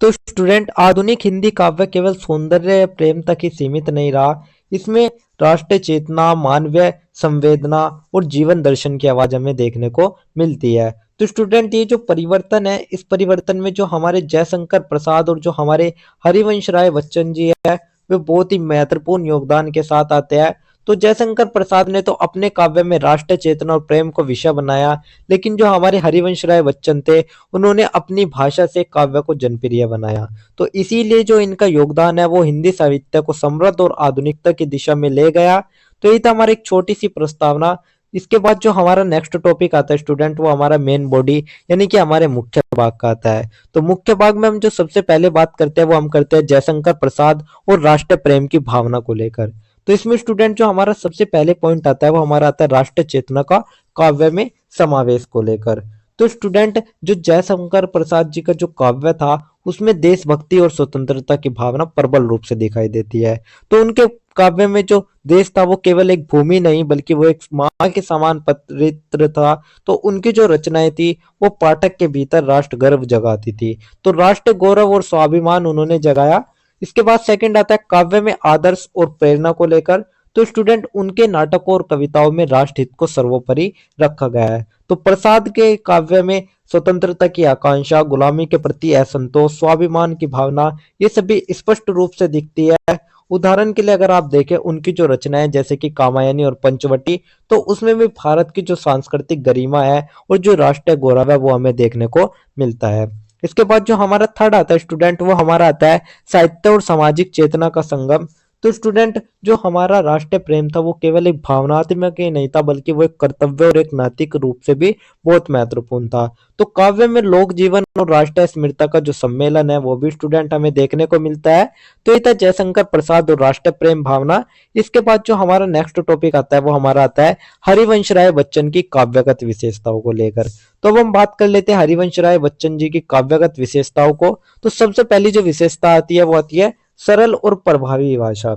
तो स्टूडेंट आधुनिक हिंदी काव्य केवल सौंदर्य या प्रेम तक ही सीमित नहीं रहा, इसमें राष्ट्रीय चेतना, मानवीय संवेदना और जीवन दर्शन की आवाज हमें देखने को मिलती है। तो स्टूडेंट ये जो परिवर्तन है इस परिवर्तन में जो हमारे जयशंकर प्रसाद और जो हमारे हरिवंश राय बच्चन जी है वे बहुत ही महत्वपूर्ण योगदान के साथ आते हैं। तो जयशंकर प्रसाद ने तो अपने काव्य में राष्ट्र चेतना और प्रेम को विषय बनाया, लेकिन जो हमारे हरिवंश राय बच्चन थे उन्होंने अपनी भाषा से काव्य को जनप्रिय बनाया। तो इसीलिए जो इनका योगदान है वो हिंदी साहित्य को समृद्ध और आधुनिकता की दिशा में ले गया। तो ये था हमारी एक छोटी सी प्रस्तावना। इसके बाद जो हमारा नेक्स्ट टॉपिक आता है स्टूडेंट वो हमारा मेन बॉडी यानी कि हमारे मुख्य भाग का आता है। तो मुख्य भाग में हम जो सबसे पहले बात करते हैं वो हम करते हैं जयशंकर प्रसाद और राष्ट्र प्रेम की भावना को लेकर। तो इसमें स्टूडेंट जो हमारा सबसे पहले पॉइंट आता है वो हमारा आता है राष्ट्र चेतना का काव्य में समावेश को लेकर। तो स्टूडेंट जो जयशंकर प्रसाद जी का जो काव्य था उसमें देशभक्ति और स्वतंत्रता की भावना प्रबल रूप से दिखाई देती है। तो उनके काव्य में जो देश था वो केवल एक भूमि नहीं बल्कि वो एक माँ के समान पवित्र था। तो उनकी जो रचनाएं थी वो पाठक के भीतर राष्ट्र गर्व जगाती थी। तो राष्ट्र गौरव और स्वाभिमान उन्होंने जगाया। इसके बाद सेकंड आता है काव्य में आदर्श और प्रेरणा को लेकर। तो स्टूडेंट उनके नाटकों और कविताओं में राष्ट्र हित को सर्वोपरि रखा गया है। तो प्रसाद के काव्य में स्वतंत्रता की आकांक्षा, गुलामी के प्रति असंतोष, स्वाभिमान की भावना ये सभी स्पष्ट रूप से दिखती है। उदाहरण के लिए अगर आप देखें उनकी जो रचनाएं जैसे कि कामायनी और पंचवटी, तो उसमें भी भारत की जो सांस्कृतिक गरिमा है और जो राष्ट्रीय गौरव है वो हमें देखने को मिलता है। इसके बाद जो हमारा थर्ड आता है स्टूडेंट वो हमारा आता है साहित्य और सामाजिक चेतना का संगम। तो स्टूडेंट जो हमारा राष्ट्रीय प्रेम था वो केवल एक भावनात्मक ही नहीं था बल्कि वो एक कर्तव्य और एक नैतिक रूप से भी बहुत महत्वपूर्ण था। तो काव्य में लोक जीवन और राष्ट्रीय स्मृति का जो सम्मेलन है वो भी स्टूडेंट हमें देखने को मिलता है। तो ये था जयशंकर प्रसाद और राष्ट्रीय प्रेम भावना। इसके बाद जो हमारा नेक्स्ट टॉपिक आता है वो हमारा आता है हरिवंश राय बच्चन की काव्यगत विशेषताओं को लेकर। तो अब हम बात कर लेते हैं हरिवंश राय बच्चन जी की काव्यगत विशेषताओं को। तो सबसे पहली जो विशेषता आती है वो आती है सरल और प्रभावी भाषा,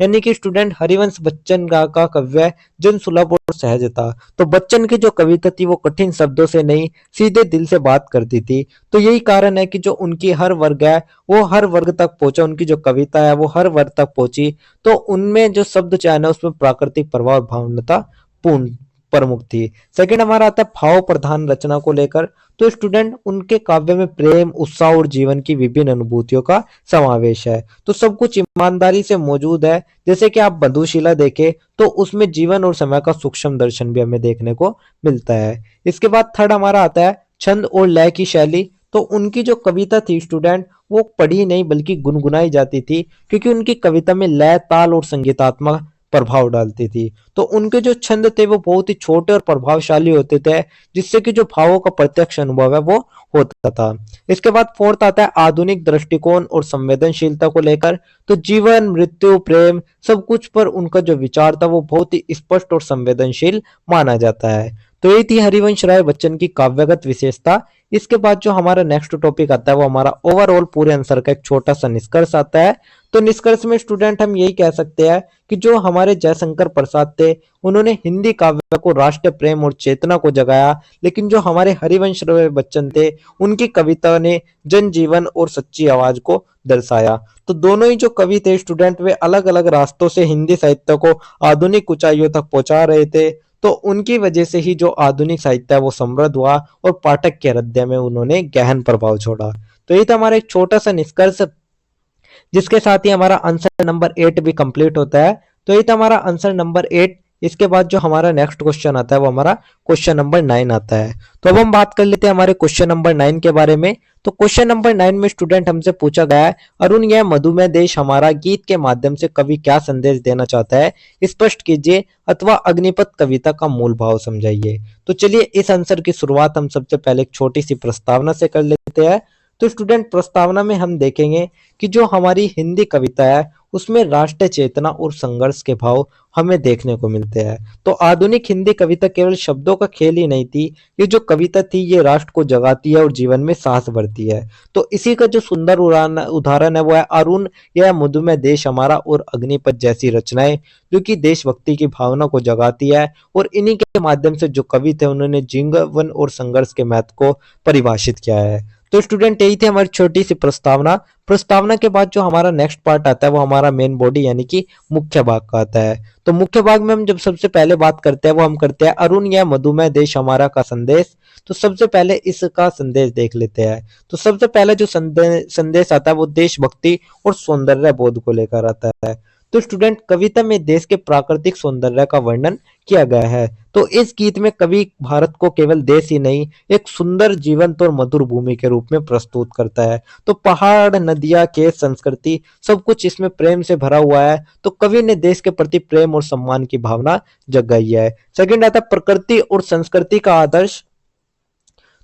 यानी कि स्टूडेंट हरिवंश बच्चन का काव्य है जन सुलभ और सहज था। तो बच्चन की जो कविता थी वो कठिन शब्दों से नहीं सीधे दिल से बात करती थी। तो यही कारण है कि जो उनकी हर वर्ग है वो हर वर्ग तक पहुंचा, उनकी जो कविता है वो हर वर्ग तक पहुंची। तो उनमें जो शब्द चयन है उसमें प्राकृतिक प्रभाव भावनाता पूर्ण प्रमुख थी। सेकंड हमारा आता है भाव प्रधान रचना को लेकर। तो स्टूडेंट उनके काव्य में प्रेम, उत्साह और जीवन की विभिन्न अनुभूतियों का समावेश है। तो सब कुछ ईमानदारी से मौजूद है। जैसे कि आप मधुशिला देखें तो उसमें जीवन और समय का सूक्ष्म दर्शन भी हमें देखने को मिलता है। इसके बाद थर्ड हमारा आता है छंद और लय की शैली। तो उनकी जो कविता थी स्टूडेंट वो पढ़ी नहीं बल्कि गुनगुनाई जाती थी, क्योंकि उनकी कविता में लय, ताल और संगीतात्मक प्रभाव डालती थी। तो उनके जो छंद थे वो बहुत ही छोटे और प्रभावशाली होते थे, जिससे कि जो भावों का प्रत्यक्ष अनुभव है वो होता था। इसके बाद फोर्थ आता है आधुनिक दृष्टिकोण और संवेदनशीलता को लेकर। तो जीवन, मृत्यु, प्रेम सब कुछ पर उनका जो विचार था वो बहुत ही स्पष्ट और संवेदनशील माना जाता है। तो ये थी हरिवंश राय बच्चन की काव्यगत विशेषता। इसके बाद जो हमारा नेक्स्ट टॉपिक आता है वो हमारा ओवरऑल पूरे आंसर का एक छोटा सा निष्कर्ष आता है। तो निष्कर्ष में स्टूडेंट हम यही कह सकते हैं कि जो हमारे जयशंकर प्रसाद थे उन्होंने हिंदी काव्य को राष्ट्र प्रेम और चेतना को जगाया, लेकिन जो हमारे हरिवंश राय बच्चन थे उनकी कविता ने जनजीवन और सच्ची आवाज को दर्शाया। तो दोनों ही जो कवि थे स्टूडेंट वे अलग अलग रास्तों से हिंदी साहित्य को आधुनिक ऊंचाइयों तक पहुंचा रहे थे। तो उनकी वजह से ही जो आधुनिक साहित्य है वो समृद्ध हुआ और पाठक के हृदय में उन्होंने गहन प्रभाव छोड़ा। तो ये था हमारा एक छोटा सा निष्कर्ष, जिसके साथ ही हमारा आंसर नंबर 8 भी कंप्लीट होता है। तो ये था हमारा आंसर नंबर 8। इसके बाद जो हमारा नेक्स्ट क्वेश्चन आता है वो हमारा क्वेश्चन नंबर 9 आता है। तो अब हम बात कर लेते हैं हमारे क्वेश्चन नंबर 9 के बारे में। तो क्वेश्चन नंबर 9 में स्टूडेंट हमसे पूछा गया है, अरुण यह मधुमेह देश हमारा गीत के माध्यम से कवि क्या संदेश देना चाहता है, स्पष्ट कीजिए अथवा अग्निपथ कविता का मूल भाव समझाइए। तो चलिए इस आंसर की शुरुआत हम सबसे पहले एक छोटी सी प्रस्तावना से कर लेते हैं। तो स्टूडेंट प्रस्तावना में हम देखेंगे कि जो हमारी हिंदी कविता है उसमें राष्ट्र चेतना और संघर्ष के भाव हमें देखने को मिलते हैं। तो आधुनिक हिंदी कविता केवल शब्दों का खेल ही नहीं थी, ये जो कविता थी ये राष्ट्र को जगाती है और जीवन में साहस भरती है। तो इसी का जो सुंदर उदाहरण है वो है अरुण यह मधुमेह देश हमारा और अग्निपथ जैसी रचनाएं, जो कि देशभक्ति की भावना को जगाती है। और इन्हीं के माध्यम से जो कवि थे उन्होंने जीवन और संघर्ष के महत्व को परिभाषित किया है। तो स्टूडेंट यही थी हमारी छोटी सी प्रस्तावना। प्रस्तावना के बाद जो हमारा नेक्स्ट पार्ट आता है वो हमारा मेन बॉडी यानी कि मुख्य भाग का आता है। तो मुख्य भाग में हम जब सबसे पहले बात करते हैं वो हम करते हैं अरुण यह मधुमेह देश हमारा का संदेश। तो सबसे पहले इसका संदेश देख लेते हैं। तो सबसे पहले जो संदेश आता है वो देशभक्ति और सौंदर्य बोध को लेकर आता है। तो स्टूडेंट कविता में देश के प्राकृतिक सौंदर्य का वर्णन किया गया है। तो इस गीत में कवि भारत को केवल देश ही नहीं एक सुंदर, जीवंत और मधुर भूमि के रूप में प्रस्तुत करता है। तो पहाड़, नदियां, खेत, संस्कृति सब कुछ इसमें प्रेम से भरा हुआ है। तो कवि ने देश के प्रति प्रेम और सम्मान की भावना जगाई है। सेकंड आता है प्रकृति और संस्कृति का आदर्श।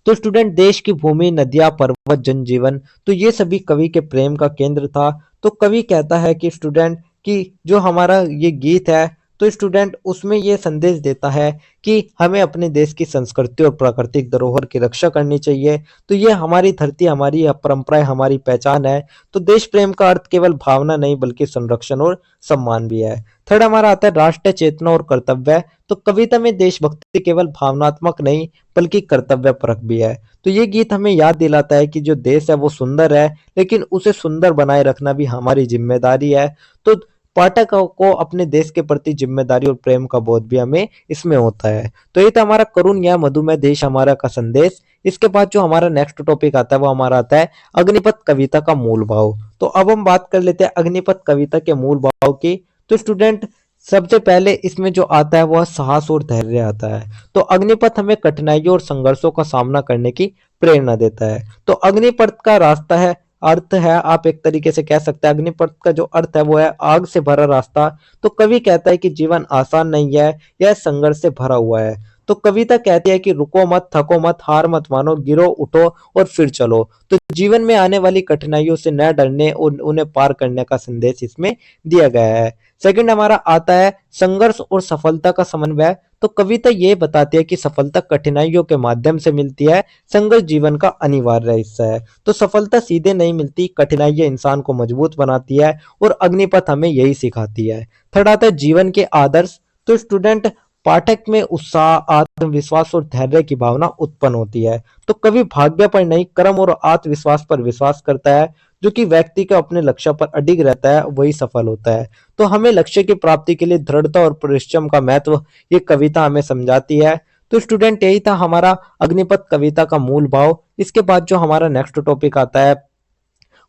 तो स्टूडेंट देश की भूमि, नदियां, पर्वत, जनजीवन तो ये सभी कवि के प्रेम का केंद्र था। तो कवि कहता है कि स्टूडेंट कि जो हमारा ये गीत है तो स्टूडेंट उसमें ये संदेश देता है कि हमें अपने देश की संस्कृति और प्राकृतिक धरोहर की रक्षा करनी चाहिए। तो ये हमारी धरती, हमारी परंपराएं, हमारी पहचान है। तो देश प्रेम का अर्थ केवल भावना नहीं बल्कि संरक्षण और सम्मान भी है। थर्ड हमारा आता है राष्ट्र चेतना और कर्तव्य। तो कविता में देशभक्ति केवल भावनात्मक नहीं बल्कि कर्तव्य परक भी है। तो ये गीत हमें याद दिलाता है कि जो देश है वो सुंदर है, लेकिन उसे सुंदर बनाए रखना भी हमारी जिम्मेदारी है। तो पाठक को अपने देश के प्रति जिम्मेदारी और प्रेम का बोध भी हमें इसमें होता है। तो ये था हमारा करुण या मधुमेह देश हमारा का संदेश। इसके बाद जो हमारा नेक्स्ट टॉपिक आता है वो हमारा आता है अग्निपथ कविता का मूल भाव। तो अब हम बात कर लेते हैं अग्निपथ कविता के मूल भाव की। तो स्टूडेंट सबसे पहले इसमें जो आता है वह साहस और धैर्य आता है। तो अग्निपथ हमें कठिनाइयों और संघर्षों का सामना करने की प्रेरणा देता है। तो अग्निपथ का रास्ता है, अर्थ है, आप एक तरीके से कह सकते हैं अग्निपथ का जो अर्थ है वो है आग से भरा रास्ता। तो कवि कहता है कि जीवन आसान नहीं है, यह संघर्ष से भरा हुआ है। तो कविता कहती है कि रुको मत, थको मत, हार मत मानो, गिरो उठो और फिर चलो। तो जीवन में आने वाली कठिनाइयों से न डरने और उन्हें पार करने का संदेश इसमें दिया गया है। सेकंड हमारा आता है संघर्ष और सफलता का समन्वय। तो कविता ये बताती है कि सफलता कठिनाइयों के माध्यम से मिलती है, संघर्ष जीवन का अनिवार्य हिस्सा है। तो सफलता सीधे नहीं मिलती, कठिनाइयां इंसान को मजबूत बनाती है और अग्निपथ हमें यही सिखाती है। थर्ड आता है जीवन के आदर्श। तो स्टूडेंट पाठक में उत्साह, आत्मविश्वास और धैर्य की भावना उत्पन्न होती है। तो कवि भाग्य पर नहीं, कर्म और आत्मविश्वास पर विश्वास करता है। जो कि व्यक्ति को अपने लक्ष्य पर अडिग रहता है वही सफल होता है। तो हमें लक्ष्य की प्राप्ति के लिए दृढ़ता और परिश्रम का महत्व ये कविता हमें समझाती है। तो स्टूडेंट यही था हमारा अग्निपथ कविता का मूल भाव। इसके बाद जो हमारा नेक्स्ट टॉपिक आता है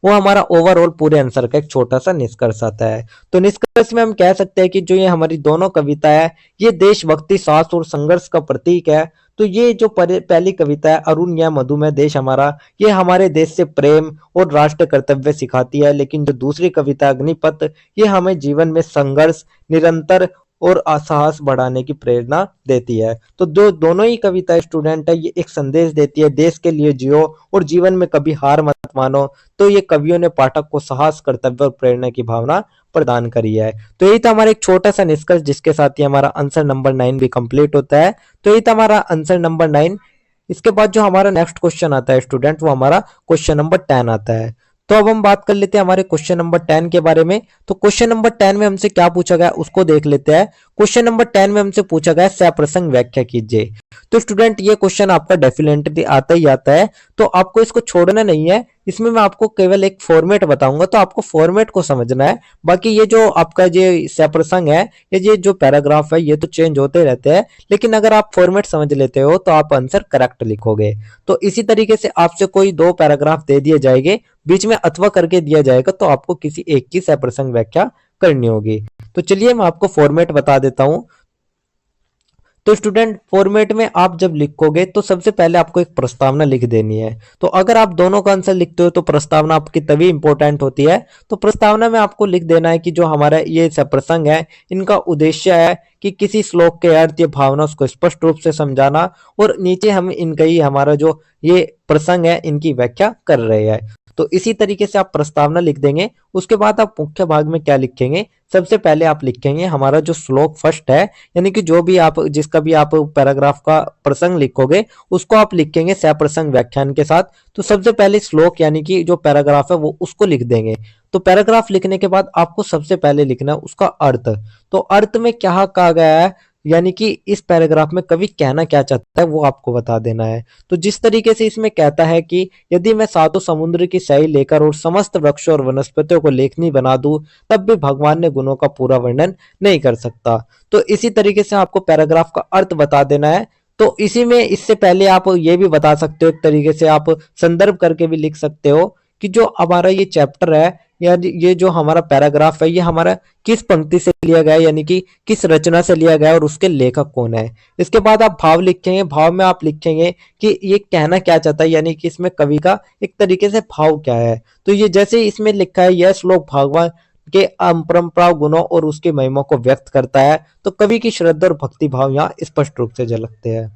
वो हमारा ओवरऑल पूरे आंसर का एक छोटा सा निष्कर्ष आता है। तो निष्कर्ष में हम कह सकते हैं कि जो ये हमारी दोनों कविता है ये देशभक्ति, साहस और संघर्ष का प्रतीक है। तो ये जो पहली कविता है अरुण या मधुमेह देश हमारा, ये हमारे देश से प्रेम और राष्ट्र कर्तव्य सिखाती है। लेकिन जो दूसरी कविता अग्निपथ, ये हमें जीवन में संघर्ष, निरंतर और साहस बढ़ाने की प्रेरणा देती है। तो जो दोनों ही कविता स्टूडेंट है ये एक संदेश देती है, देश के लिए जियो और जीवन में कभी हार मत मानो। तो ये कवियों ने पाठक को साहस, कर्तव्य और प्रेरणा की भावना प्रदान करी है। तो यही था हमारा एक छोटा सा निष्कर्ष जिसके साथ ही हमारा आंसर नंबर 9 भी कंप्लीट होता है। तो यही था हमारा आंसर नंबर 9। इसके बाद जो हमारा नेक्स्ट क्वेश्चन आता है स्टूडेंट वो हमारा क्वेश्चन नंबर 10 आता है। तो अब हम बात कर लेते हैं हमारे क्वेश्चन नंबर 10 के बारे में। तो क्वेश्चन नंबर 10 में हमसे क्या पूछा गया उसको देख लेते हैं। क्वेश्चन नंबर 10 में हमसे पूछा गया सप्रसंग व्याख्या कीजिए। तो स्टूडेंट ये क्वेश्चन आपका डेफिनेटली आता ही आता है, तो आपको इसको छोड़ना नहीं है। इसमें मैं आपको केवल एक फॉर्मेट बताऊंगा, तो आपको फॉर्मेट को समझना है। बाकी ये जो आपका ये सप्रसंग है, ये जो पैराग्राफ है, ये तो चेंज होते रहते हैं, लेकिन अगर आप फॉर्मेट समझ लेते हो तो आप आंसर करेक्ट लिखोगे। तो इसी तरीके से आपसे कोई दो पैराग्राफ दे दिए जाएंगे, बीच में अथवा करके दिया जाएगा, तो आपको किसी एक की सप्रसंग व्याख्या करनी होगी। तो चलिए मैं आपको फॉर्मेट बता देता हूं। तो स्टूडेंट फॉर्मेट में आप जब लिखोगे तो सबसे पहले आपको एक प्रस्तावना लिख देनी है। तो अगर आप दोनों का आंसर लिखते हो तो प्रस्तावना आपकी तभी इंपॉर्टेंट होती है। तो प्रस्तावना में आपको लिख देना है कि जो हमारा ये प्रसंग है इनका उद्देश्य है कि किसी श्लोक के अर्थ या भावना उसको स्पष्ट रूप से समझाना, और नीचे हम इनका ही हमारा जो ये प्रसंग है इनकी व्याख्या कर रहे हैं। तो इसी तरीके से आप प्रस्तावना लिख देंगे। उसके बाद आप मुख्य भाग में क्या लिखेंगे, सबसे पहले आप लिखेंगे हमारा जो श्लोक फर्स्ट है, यानी कि जो भी आप जिसका भी आप पैराग्राफ का प्रसंग लिखोगे उसको आप लिखेंगे सप्रसंग व्याख्यान के साथ। तो सबसे पहले श्लोक यानी कि जो पैराग्राफ है वो उसको लिख देंगे। तो पैराग्राफ लिखने के बाद आपको सबसे पहले लिखना है उसका अर्थ। तो अर्थ में क्या कहा गया है, यानी कि इस पैराग्राफ में कवि कहना क्या चाहता है वो आपको बता देना है। तो जिस तरीके से इसमें कहता है कि यदि मैं सातों समुद्र की स्याही लेकर और समस्त वृक्षों और वनस्पतियों को लेखनी बना दूं तब भी भगवान ने गुणों का पूरा वर्णन नहीं कर सकता। तो इसी तरीके से आपको पैराग्राफ का अर्थ बता देना है। तो इसी में इससे पहले आप ये भी बता सकते हो, एक तरीके से आप संदर्भ करके भी लिख सकते हो कि जो हमारा ये चैप्टर है या ये जो हमारा पैराग्राफ है ये हमारा किस पंक्ति से लिया गया है, यानी कि किस रचना से लिया गया है और उसके लेखक कौन है। इसके बाद आप भाव लिखेंगे। भाव में आप लिखेंगे कि ये कहना क्या चाहता है, यानी कि इसमें कवि का एक तरीके से भाव क्या है। तो ये जैसे इसमें लिखा है यह श्लोक भगवान के अपरंपरा गुणों और उसकी महिमा को व्यक्त करता है, तो कवि की श्रद्धा और भक्ति भाव यहाँ स्पष्ट रूप से झलकते हैं।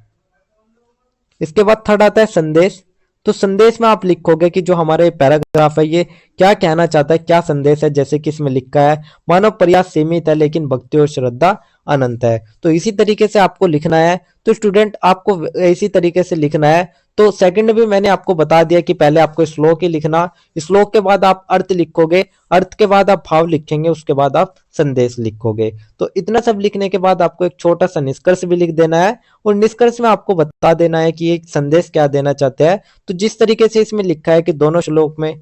इसके बाद थर्ड आता है संदेश। तो संदेश में आप लिखोगे कि जो हमारे पैराग्राफ है ये क्या कहना चाहता है, क्या संदेश है। जैसे कि इसमें लिखा है मानव प्रयास सीमित है लेकिन भक्ति और श्रद्धा अनंत है। तो इसी तरीके से आपको लिखना है। तो स्टूडेंट आपको इसी तरीके से लिखना है। तो सेकंड भी मैंने आपको बता दिया कि पहले आपको श्लोक ही लिखना, श्लोक के बाद आप अर्थ लिखोगे, अर्थ के बाद आप भाव लिखेंगे, उसके बाद आप संदेश लिखोगे। तो इतना सब लिखने के बाद आपको एक छोटा सा निष्कर्ष भी लिख देना है, और निष्कर्ष में आपको बता देना है कि ये संदेश क्या देना चाहते हैं। तो जिस तरीके से इसमें लिखा है कि दोनों श्लोक में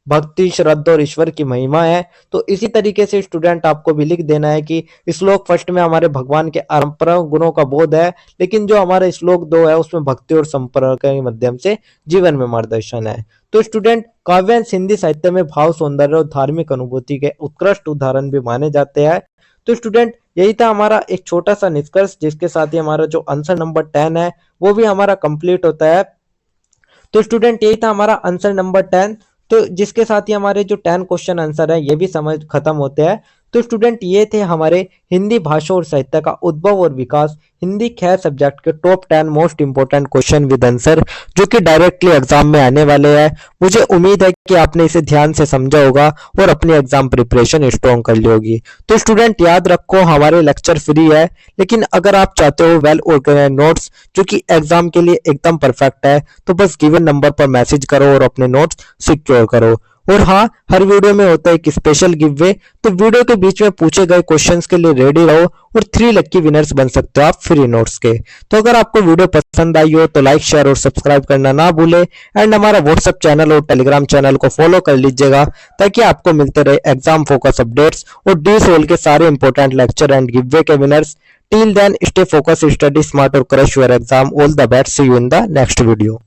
भक्ति, श्रद्धा और ईश्वर की महिमा है, तो इसी तरीके से स्टूडेंट आपको भी लिख देना है कि श्लोक फर्स्ट में हमारे भगवान के अपरंपरा गुणों का बोध है, लेकिन जो हमारा श्लोक 2 है उसमें भक्ति और संपर्क के माध्यम से जीवन में मार्गदर्शन है। तो स्टूडेंट काव्यांश हिंदी साहित्य में भाव, सौंदर्य और धार्मिक अनुभूति के उत्कृष्ट उदाहरण भी माने जाते हैं। तो स्टूडेंट यही था हमारा एक छोटा सा निष्कर्ष, जिसके साथ ही हमारा जो आंसर नंबर 10 है वो भी हमारा कंप्लीट होता है। तो स्टूडेंट यही था हमारा आंसर नंबर 10। तो जिसके साथ ही हमारे जो 10 क्वेश्चन आंसर है ये भी समझ खत्म होते हैं। तो स्टूडेंट ये थे हमारे हिंदी भाषा और साहित्य का उद्भव और विकास, हिंदी खैर सब्जेक्ट के top 10 most important question with answer जो कि डायरेक्टली एग्जाम में आने वाले हैं। मुझे उम्मीद है कि आपने इसे ध्यान से समझा होगा और अपनी एग्जाम प्रिपरेशन स्ट्रॉन्ग कर ली होगी। तो स्टूडेंट याद रखो हमारे लेक्चर फ्री है, लेकिन अगर आप चाहते हो वेल ऑर्गेनाइज नोट्स जो कि एग्जाम के लिए एकदम परफेक्ट है, तो बस गिवन नंबर पर मैसेज करो और अपने नोट्स सिक्योर करो। और हाँ, हर वीडियो में होता है एक स्पेशल गिव वे, तो वीडियो के बीच में पूछे गए क्वेश्चंस के लिए रेडी रहो और 3 लकी विनर्स बन सकते हो आप फ्री नोट्स के। तो अगर आपको वीडियो पसंद आई हो तो लाइक शेयर और सब्सक्राइब करना ना भूले एंड हमारा व्हाट्सएप चैनल और टेलीग्राम चैनल को फॉलो कर लीजिएगा ताकि आपको मिलते रहे एग्जाम फोकस अपडेट्स और डी सोल के सारे important lecture and give away winners. Till then stay focus, study smart और crush your exam. All the best, see you in the next video.